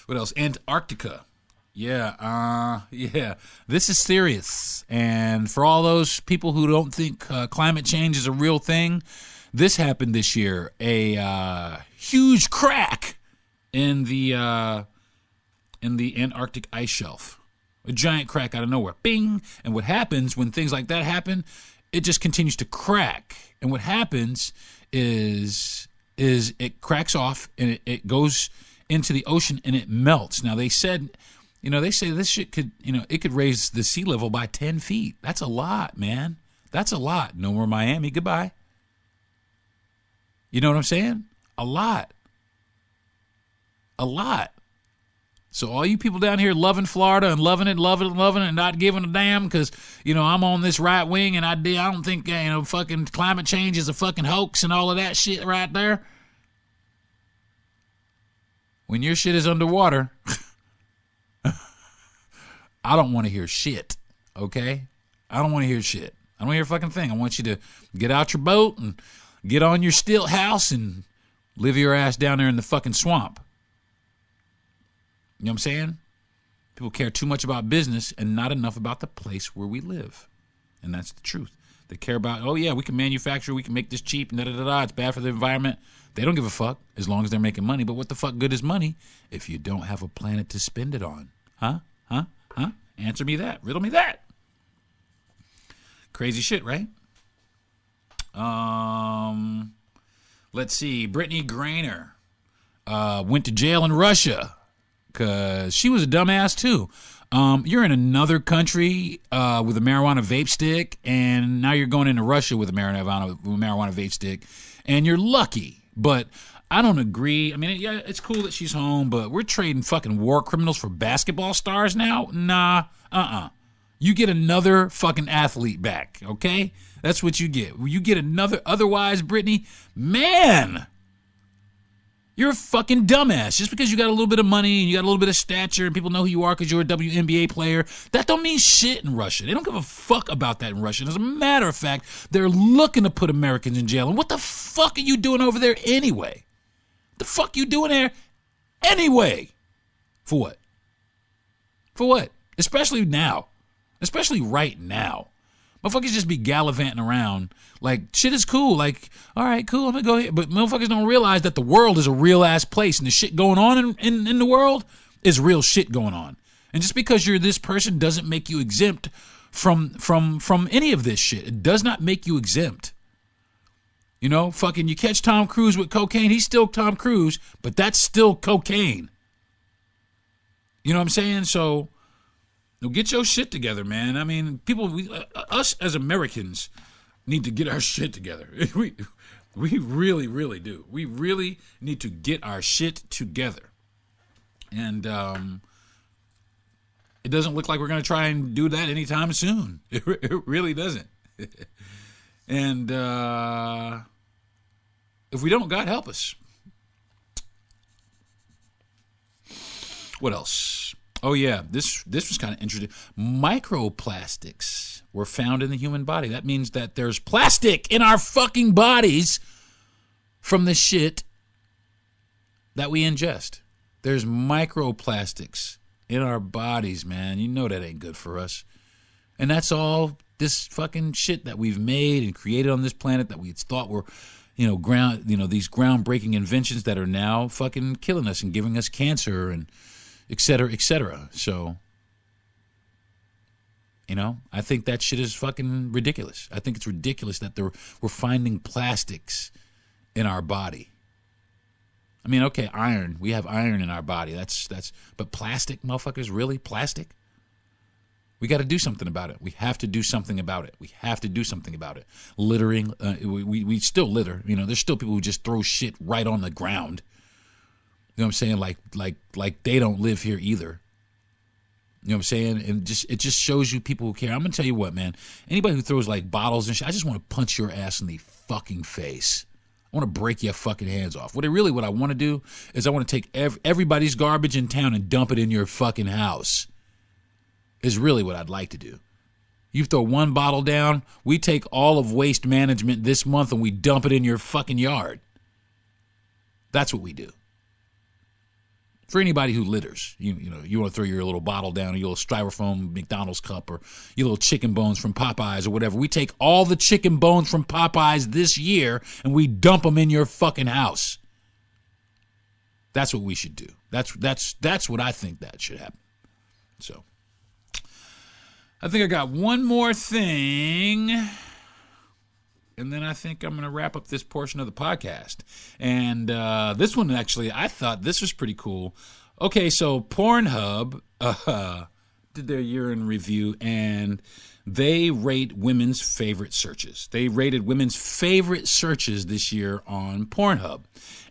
what else? Antarctica. Yeah. This is serious. And for all those people who don't think climate change is a real thing, this happened this year. A huge crack in the Antarctic ice shelf. A giant crack out of nowhere. Bing! And what happens when things like that happen, it just continues to crack. And what happens is it cracks off and it goes into the ocean and it melts. Now, they said They say this shit could, it could raise the sea level by 10 feet. That's a lot, man. That's a lot. No more Miami. Goodbye. You know what I'm saying? A lot. A lot. So all you people down here loving Florida and loving it, and not giving a damn because, I'm on this right wing and I don't think, fucking climate change is a fucking hoax and all of that shit right there. When your shit is underwater, I don't want to hear shit, okay? I don't want to hear shit. I don't want to hear a fucking thing. I want you to get out your boat and get on your stilt house and live your ass down there in the fucking swamp. You know what I'm saying? People care too much about business and not enough about the place where we live. And that's the truth. They care about, oh, yeah, we can manufacture, we can make this cheap, and da-da-da-da, it's bad for the environment. They don't give a fuck as long as they're making money. But what the fuck good is money if you don't have a planet to spend it on? Huh? Answer me that. Riddle me that. Crazy shit, right? Let's see. Brittney Griner went to jail in Russia because she was a dumbass too. You're in another country with a marijuana vape stick, and now you're going into Russia with a marijuana vape stick, and you're lucky. But I don't agree. I mean, yeah, it's cool that she's home, but we're trading fucking war criminals for basketball stars now? Nah, You get another fucking athlete back, okay? That's what you get. You get another, otherwise, Brittney, man, you're a fucking dumbass. Just because you got a little bit of money and you got a little bit of stature and people know who you are because you're a WNBA player, that don't mean shit in Russia. They don't give a fuck about that in Russia. And as a matter of fact, they're looking to put Americans in jail. And what the fuck are you doing over there anyway? The fuck you doing there anyway? For what? For what? Especially now. Especially right now. Motherfuckers just be gallivanting around like shit is cool. Like, all right, cool, I'm gonna go here. But motherfuckers don't realize that the world is a real ass place and the shit going on in the world is real shit going on. And just because you're this person doesn't make you exempt from any of this shit. It does not make you exempt. Fucking you catch Tom Cruise with cocaine, he's still Tom Cruise, but that's still cocaine. You know what I'm saying? So get your shit together, man. I mean, us as Americans need to get our shit together. We really, really do. We really need to get our shit together. And it doesn't look like we're going to try and do that anytime soon. It really doesn't. And if we don't, God help us. What else? Oh, yeah, this was kind of interesting. Microplastics were found in the human body. That means that there's plastic in our fucking bodies from the shit that we ingest. There's microplastics in our bodies, man. You know that ain't good for us. And that's all this fucking shit that we've made and created on this planet that we thought were, these groundbreaking inventions that are now fucking killing us and giving us cancer and et cetera, et cetera. So, I think that shit is fucking ridiculous. I think it's ridiculous that we're finding plastics in our body. I mean, okay, iron. We have iron in our body. But plastic, motherfuckers, really? Plastic? We got to do something about it. We have to do something about it. Littering, we still litter. There's still people who just throw shit right on the ground. You know what I'm saying? Like they don't live here either. You know what I'm saying? And it just shows you people who care. I'm going to tell you what, man. Anybody who throws like bottles and shit, I just want to punch your ass in the fucking face. I want to break your fucking hands off. What I want to do is I want to take everybody's garbage in town and dump it in your fucking house. Is really what I'd like to do. You throw one bottle down, we take all of waste management this month and we dump it in your fucking yard. That's what we do. For anybody who litters, you want to throw your little bottle down, or your little styrofoam McDonald's cup, or your little chicken bones from Popeyes or whatever. We take all the chicken bones from Popeyes this year and we dump them in your fucking house. That's what we should do. That's what I think that should happen. So, I think I got one more thing, and then I think I'm going to wrap up this portion of the podcast. And this one, actually, I thought this was pretty cool. Okay, so Pornhub did their year in review, and they rate women's favorite searches. They rated women's favorite searches this year on Pornhub.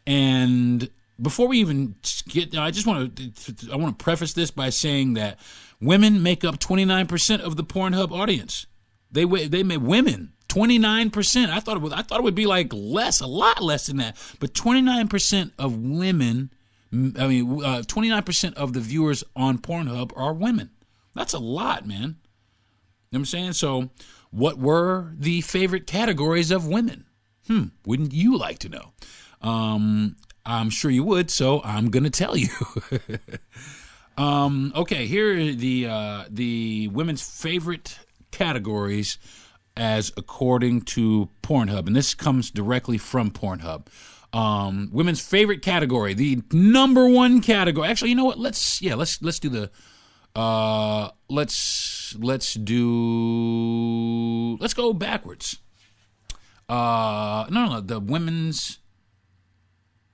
And before we even get, I want to preface this by saying that women make up 29% of the Pornhub audience. They made women 29%. I thought it would be like less, a lot less than that. But 29% of women, 29% of the viewers on Pornhub are women. That's a lot, man. You know what I'm saying? So, what were the favorite categories of women? Wouldn't you like to know? I'm sure you would, so I'm going to tell you. Okay, here are the women's favorite categories as according to Pornhub, and this comes directly from Pornhub. Women's favorite category, the number one category. Actually, you know what? Let's do the let's go backwards. No, the women's.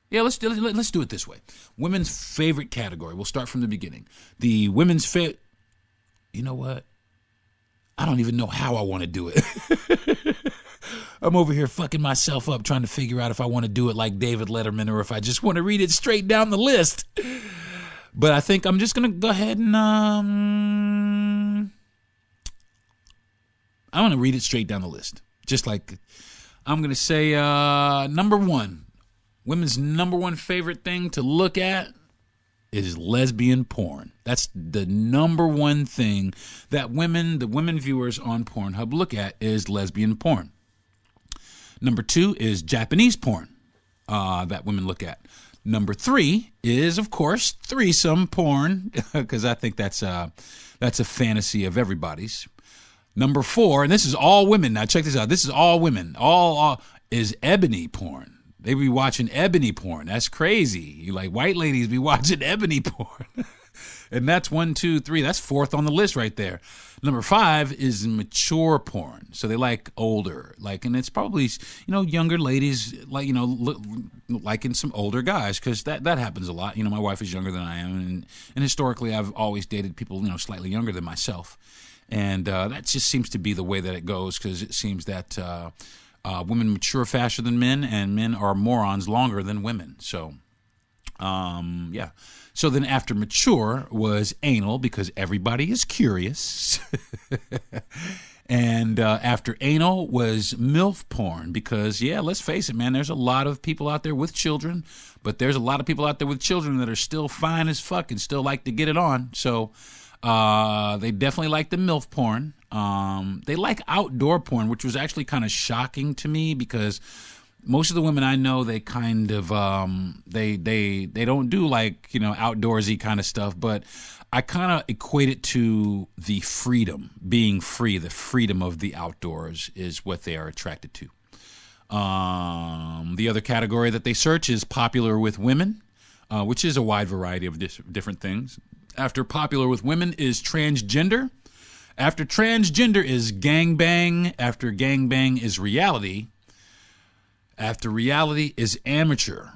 Yeah, let's do it this way. Women's favorite category. We'll start from the beginning. The women's favorite. You know what? I don't even know how I want to do it. I'm over here fucking myself up trying to figure out if I want to do it like David Letterman or if I just want to read it straight down the list. But I think I'm just going to go ahead and I want to read it straight down the list. Just like I'm going to say number one. Women's number one favorite thing to look at is lesbian porn. That's the number one thing that the women viewers on Pornhub look at is lesbian porn. Number two is Japanese porn that women look at. Number three is, of course, threesome porn, because I think that's a fantasy of everybody's. Number four, and this is all women. Now check this out. This is all women. All is ebony porn. They be watching ebony porn. That's crazy. You like white ladies be watching ebony porn. And that's 1, 2, 3. That's fourth on the list right there. Number 5 is mature porn. So they like older, and it's probably, younger ladies liking some older guys, because that happens a lot. My wife is younger than I am, and historically I've always dated people, slightly younger than myself. And that just seems to be the way that it goes, because it seems that women mature faster than men, and men are morons longer than women. So, yeah. So then after mature was anal, because everybody is curious. And after anal was MILF porn, because, yeah, let's face it, man, there's a lot of people out there with children, but there's a lot of people out there with children that are still fine as fuck and still like to get it on. So they definitely like the MILF porn. They like outdoor porn, which was actually kind of shocking to me, because most of the women I know, they kind of they don't do outdoorsy kind of stuff, but I kind of equate it to the freedom, being free. The freedom of the outdoors is what they are attracted to. The other category that they search is popular with women, which is a wide variety of different things. After popular with women is transgender. After transgender is gangbang. After gangbang is reality. After reality is amateur.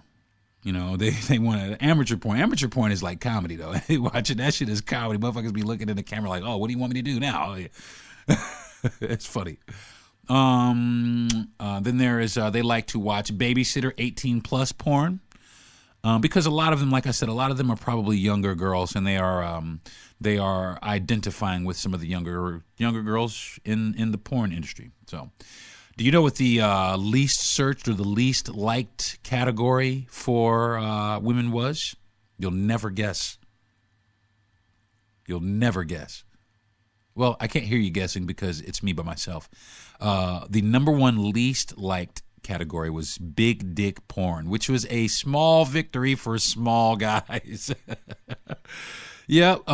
They want an amateur porn. Amateur porn is like comedy, though. Watching that shit is comedy. Motherfuckers be looking in the camera like, oh, what do you want me to do now? It's funny. Then there is, they like to watch babysitter 18+ porn. Because a lot of them, like I said, a lot of them are probably younger girls, and they are identifying with some of the younger girls in the porn industry. So, do you know what the least searched or the least liked category for women was? You'll never guess. You'll never guess. Well, I can't hear you guessing because it's me by myself. The number one least liked category was big dick porn, which was a small victory for small guys. Yep.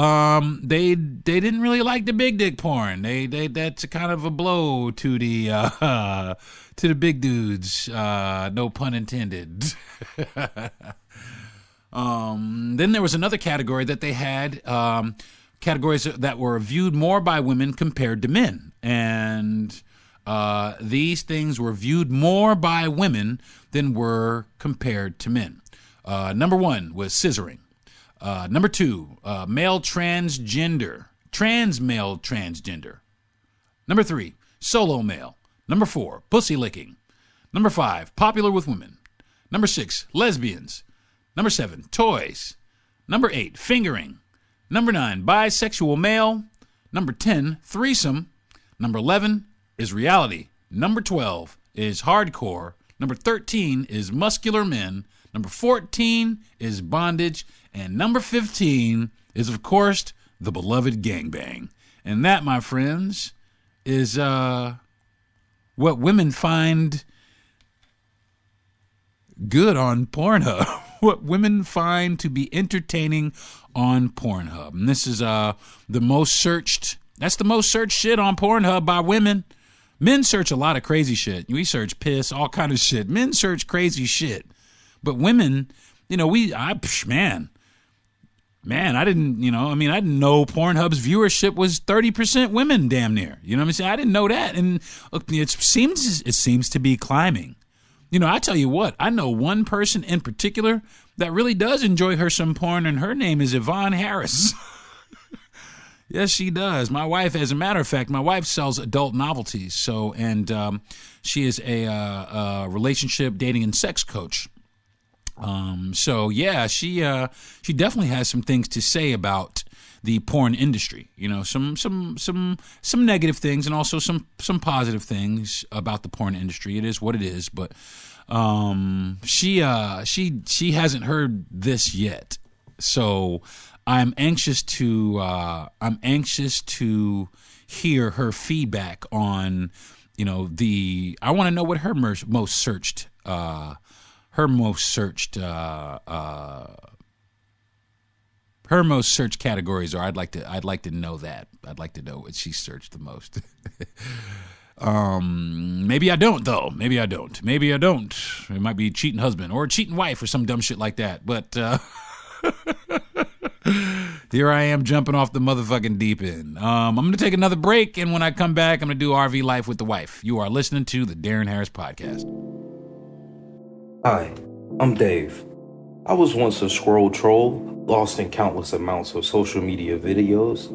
They didn't really like the big dick porn. They that's kind of a blow to the big dudes. No pun intended. Then there was another category that they had, categories that were viewed more by women compared to men, and these things were viewed more by women than were compared to men. Number 1 was scissoring. Number 2, male transgender. Trans male transgender. Number 3, solo male. Number 4, pussy licking. Number 5, popular with women. Number 6, lesbians. Number 7, toys. Number 8, fingering. Number 9, bisexual male. Number 10, threesome. Number 11 is reality. Number 12 is hardcore. Number 13 is muscular men. Number 14 is bondage. And number 15 is, of course, the beloved gangbang. And that, my friends, is what women find good on Pornhub. What women find to be entertaining on Pornhub. And this is the most searched. That's the most searched shit on Pornhub by women. Men search a lot of crazy shit. We search piss, all kind of shit. Men search crazy shit. But women, you know, I didn't know Pornhub's viewership was 30% women, damn near. You know what I'm saying? I didn't know that. And it seems to be climbing. You know, I tell you what, I know one person in particular that really does enjoy her some porn, and her name is Deron Harris. Yes, she does. My wife, as a matter of fact, my wife sells adult novelties. So, and she is a relationship, dating, and sex coach. So yeah, she definitely has some things to say about the porn industry. You know, some negative things and also some positive things about the porn industry. It is what it is, but she hasn't heard this yet. So I'm anxious to hear her feedback on, you know, I want to know what her most searched categories are. I'd like to know that. I'd like to know what she searched the most. Maybe I don't though. Maybe I don't. It might be cheating husband or cheating wife or some dumb shit like that. But here I am jumping off the motherfucking deep end. I'm going to take another break, and when I come back, I'm going to do RV life with the wife. You are listening to the Deron Harris Podcast. Hi, I'm Dave. I was once a scroll troll, lost in countless amounts of social media videos,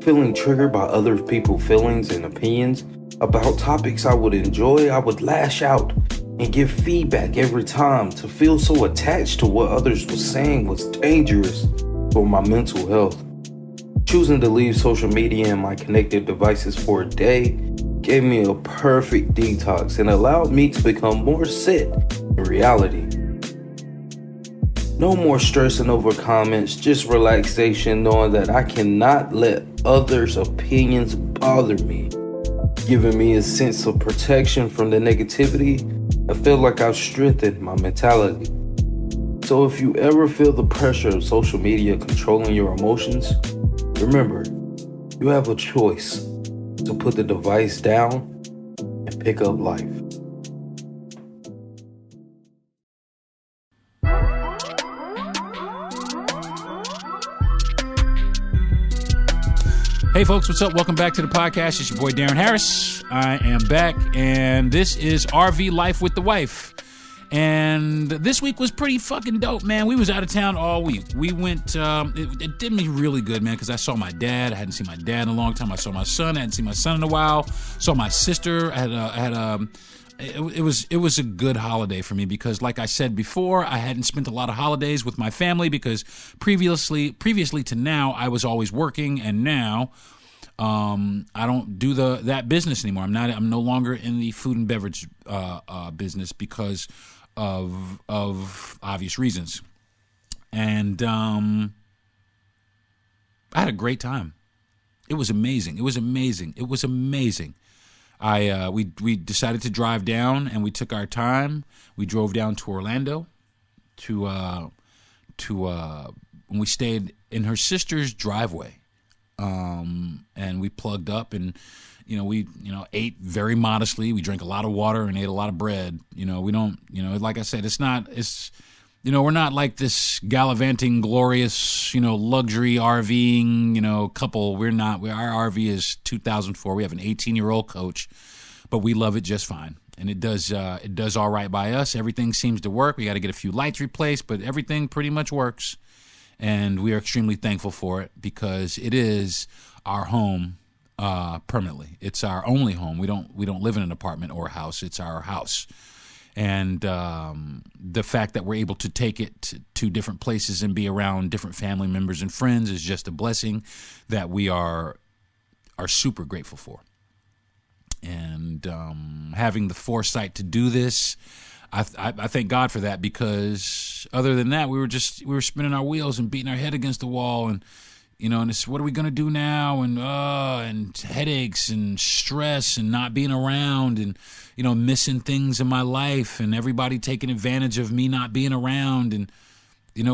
feeling triggered by other people's feelings and opinions about topics I would enjoy. I would lash out and give feedback every time. To feel so attached to what others were saying was dangerous for my mental health. Choosing to leave social media and my connected devices for a day gave me a perfect detox and allowed me to become more set in reality. No more stressing over comments, just relaxation knowing that I cannot let others' opinions bother me, giving me a sense of protection from the negativity. I feel like I've strengthened my mentality. So if you ever feel the pressure of social media controlling your emotions, remember, you have a choice to put the device down and pick up life. Hey folks, what's up? Welcome back to the podcast. It's your boy Deron Harris. I am back, and this is RV Life with the Wife. And this week was pretty fucking dope, man. We was out of town all week. We went, it did me really good, man, because I saw my dad. I hadn't seen my dad in a long time. I saw my son. I hadn't seen my son in a while. Saw my sister. It was a good holiday for me because, like I said before, I hadn't spent a lot of holidays with my family because previously to now, I was always working, and now I don't do that business anymore. I'm no longer in the food and beverage business because of obvious reasons. And I had a great time. It was amazing. We decided to drive down, and we took our time. We drove down to Orlando and we stayed in her sister's driveway. And we plugged up, and we ate very modestly. We drank a lot of water and ate a lot of bread. We don't, like I said, we're not like this gallivanting, glorious, luxury RVing, couple. We're not. Our RV is 2004. We have an 18-year-old Coach, but we love it just fine. And it does all right by us. Everything seems to work. We got to get a few lights replaced, but everything pretty much works. And we are extremely thankful for it because it is our home permanently. It's our only home. We don't live in an apartment or a house. It's our house. And the fact that we're able to take it to different places and be around different family members and friends is just a blessing that we are super grateful for. And having the foresight to do this, I thank God for that, because other than that, we were spinning our wheels and beating our head against the wall, and and it's, what are we going to do now? And headaches and stress and not being around and, missing things in my life and everybody taking advantage of me not being around. And, it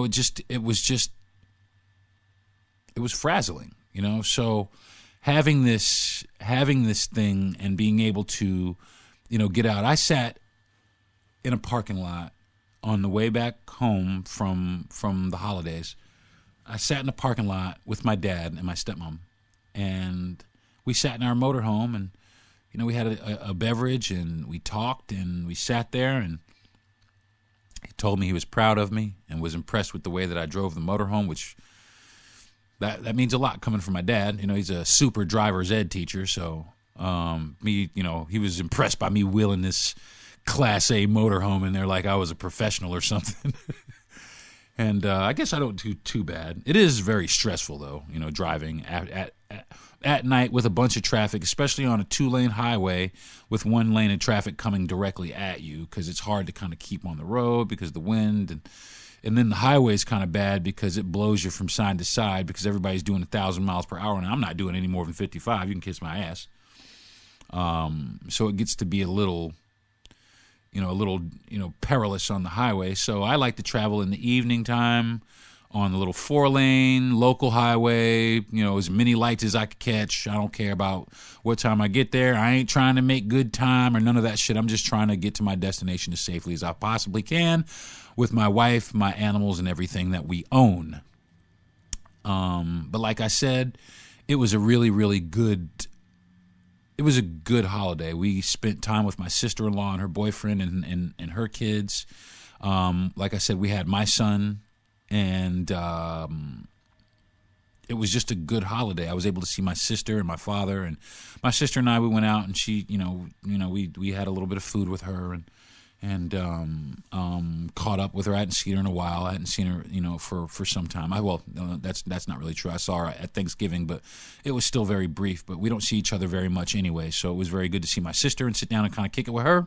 was frazzling, so having this thing and being able to, get out. I sat in a parking lot on the way back home from the holidays. I sat in a parking lot with my dad and my stepmom, and we sat in our motorhome, and we had a beverage, and we talked, and we sat there, and he told me he was proud of me and was impressed with the way that I drove the motorhome, which that means a lot coming from my dad. He's a super driver's ed teacher, so he was impressed by me wheeling this Class A motorhome in there like I was a professional or something. And I guess I don't do too bad. It is very stressful, though, driving at night with a bunch of traffic, especially on a 2-lane highway with 1 lane of traffic coming directly at you, because it's hard to kind of keep on the road because of the wind. And then the highway is kind of bad because it blows you from side to side because everybody's doing 1,000 miles per hour, and I'm not doing any more than 55. You can kiss my ass. So it gets to be a little perilous on the highway. So I like to travel in the evening time on the little 4-lane local highway, as many lights as I could catch. I don't care about what time I get there. I ain't trying to make good time or none of that shit. I'm just trying to get to my destination as safely as I possibly can with my wife, my animals, and everything that we own. But like I said, it was a really, really good holiday. We spent time with my sister-in-law and her boyfriend and her kids. Like I said, we had my son, and it was just a good holiday. I was able to see my sister and my father, and my sister and I, we went out, and she, we had a little bit of food with her, and caught up with her. I hadn't seen her in a while. I hadn't seen her, for some time. That's not really true. I saw her at Thanksgiving, but it was still very brief. But we don't see each other very much anyway, so it was very good to see my sister and sit down and kind of kick it with her.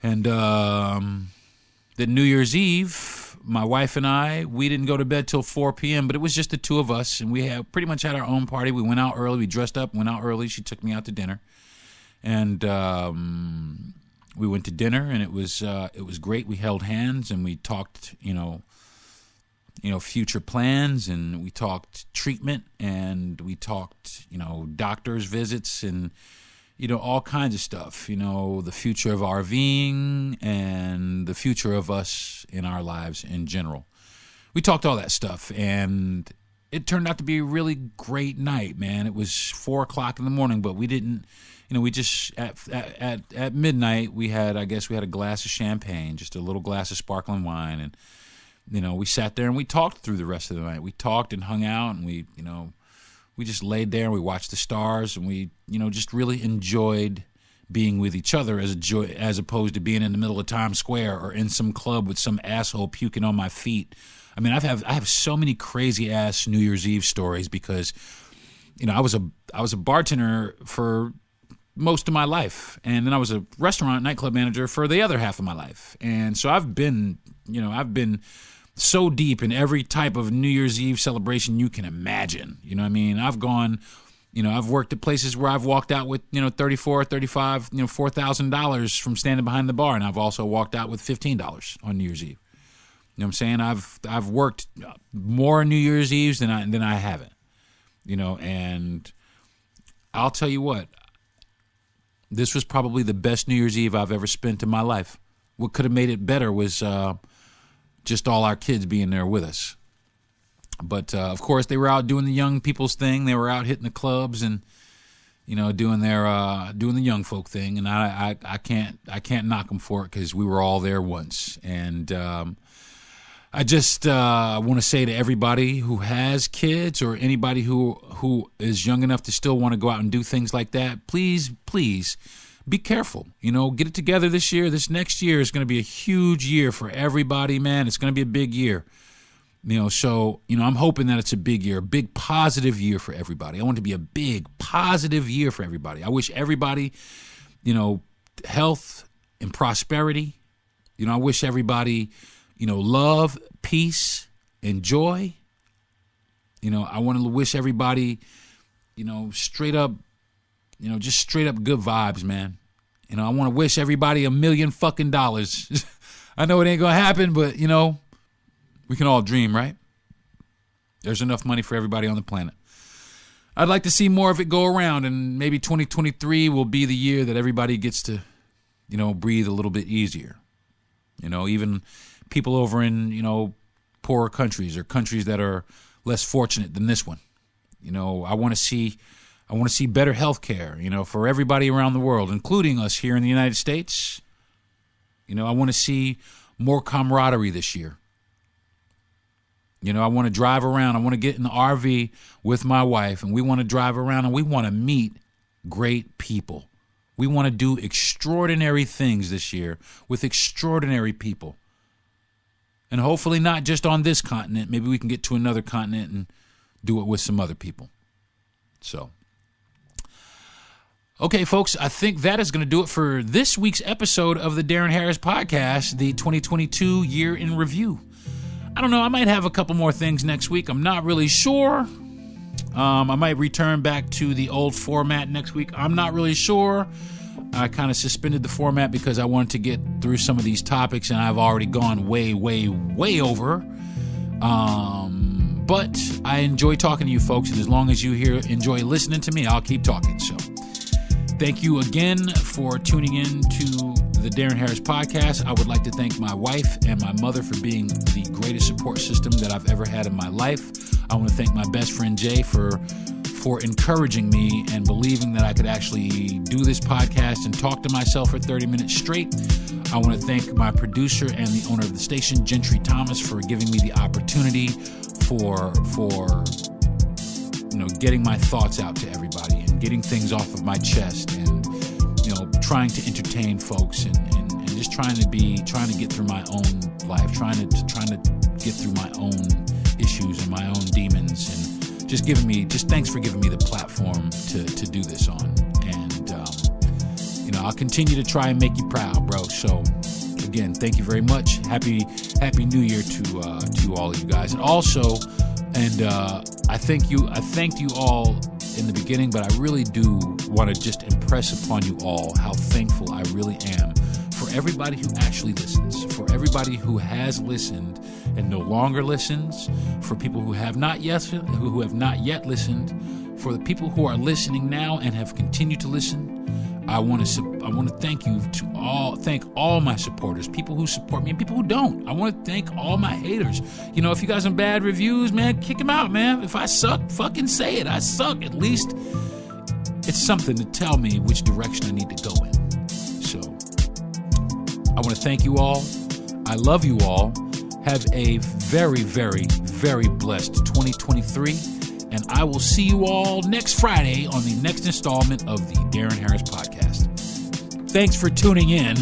And then New Year's Eve, my wife and I, we didn't go to bed till 4 p.m., but it was just the two of us, and we had pretty much had our own party. We went out early. We dressed up, went out early. She took me out to dinner, and we went to dinner, and it was great. We held hands, and we talked, future plans, and we talked treatment, and we talked, doctor's visits, and all kinds of stuff. The future of RVing and the future of us in our lives in general. We talked all that stuff, and it turned out to be a really great night, man. It was 4 o'clock in the morning, but we didn't. We just at midnight we had a glass of champagne, just a little glass of sparkling wine, and we sat there and we talked through the rest of the night. We talked and hung out, and we just laid there and we watched the stars, and we just really enjoyed being with each other as opposed to being in the middle of Times Square or in some club with some asshole puking on my feet. I mean, I have so many crazy ass New Year's Eve stories because I was a bartender for most of my life, and then I was a nightclub manager for the other half of my life, and so I've been so deep in every type of New Year's Eve celebration you can imagine. I've gone, I've worked at places where I've walked out with $34, $35, $4,000 from standing behind the bar, and I've also walked out with $15 on New Year's Eve. You know what I'm saying? I've worked more New Year's Eves than I haven't. And I'll tell you what. This was probably the best New Year's Eve I've ever spent in my life. What could have made it better was just all our kids being there with us. But, of course, they were out doing the young people's thing. They were out hitting the clubs and, doing the young folk thing. And I can't knock them for it because we were all there once. And I just want to say to everybody who has kids or anybody who is young enough to still want to go out and do things like that, please be careful. Get it together this year. This next year is going to be a huge year for everybody, man. It's going to be a big year. So I'm hoping that it's a big year, a big positive year for everybody. I want it to be a big positive year for everybody. I wish everybody, health and prosperity. I wish everybody, love, peace, and joy. I want to wish everybody, straight up, just straight up good vibes, man. I want to wish everybody $1 million fucking dollars. I know it ain't going to happen, but, we can all dream, right? There's enough money for everybody on the planet. I'd like to see more of it go around, and maybe 2023 will be the year that everybody gets to, breathe a little bit easier. Even people over in, poorer countries or countries that are less fortunate than this one. I want to see better health care, for everybody around the world, including us here in the United States. I want to see more camaraderie this year. I want to drive around. I want to get in the RV with my wife, and we want to drive around, and we want to meet great people. We want to do extraordinary things this year with extraordinary people. And hopefully not just on this continent. Maybe we can get to another continent and do it with some other people. So, okay, folks, I think that is going to do it for this week's episode of the Deron Harris Podcast, the 2022 year in review. I don't know. I might have a couple more things next week. I'm not really sure. I might return back to the old format next week. I'm not really sure. I kind of suspended the format because I wanted to get through some of these topics, and I've already gone way, way, way over. But I enjoy talking to you folks, and as long as you enjoy listening to me, I'll keep talking. So thank you again for tuning in to the Deron Harris Podcast. I would like to thank my wife and my mother for being the greatest support system that I've ever had in my life. I want to thank my best friend Jay for encouraging me and believing that I could actually do this podcast and talk to myself for 30 minutes straight. I want to thank my producer and the owner of the station, Gentry Thomas, for giving me the opportunity for getting my thoughts out to everybody and getting things off of my chest and trying to entertain folks and just trying to get through my own life, trying to get through my own issues and my own demons, and just thanks for giving me the platform to do this on. And I'll continue to try and make you proud, bro. So again, thank you very much. Happy New Year to all of you guys. And also, I thanked you all in the beginning, but I really do want to just impress upon you all how thankful I really am for everybody who actually listens, for everybody who has listened and no longer listens, for people who have not yet listened, for the people who are listening now and have continued to listen. I want to thank all my supporters, people who support me and people who don't. I want to thank all my haters. If you got some bad reviews, man, kick them out, man. If I suck, fucking say it. I suck. At least it's something to tell me which direction I need to go in. So I want to thank you all. I love you all. Have a very, very, very blessed 2023. And I will see you all next Friday on the next installment of the Deron Harris Podcast. Thanks for tuning in.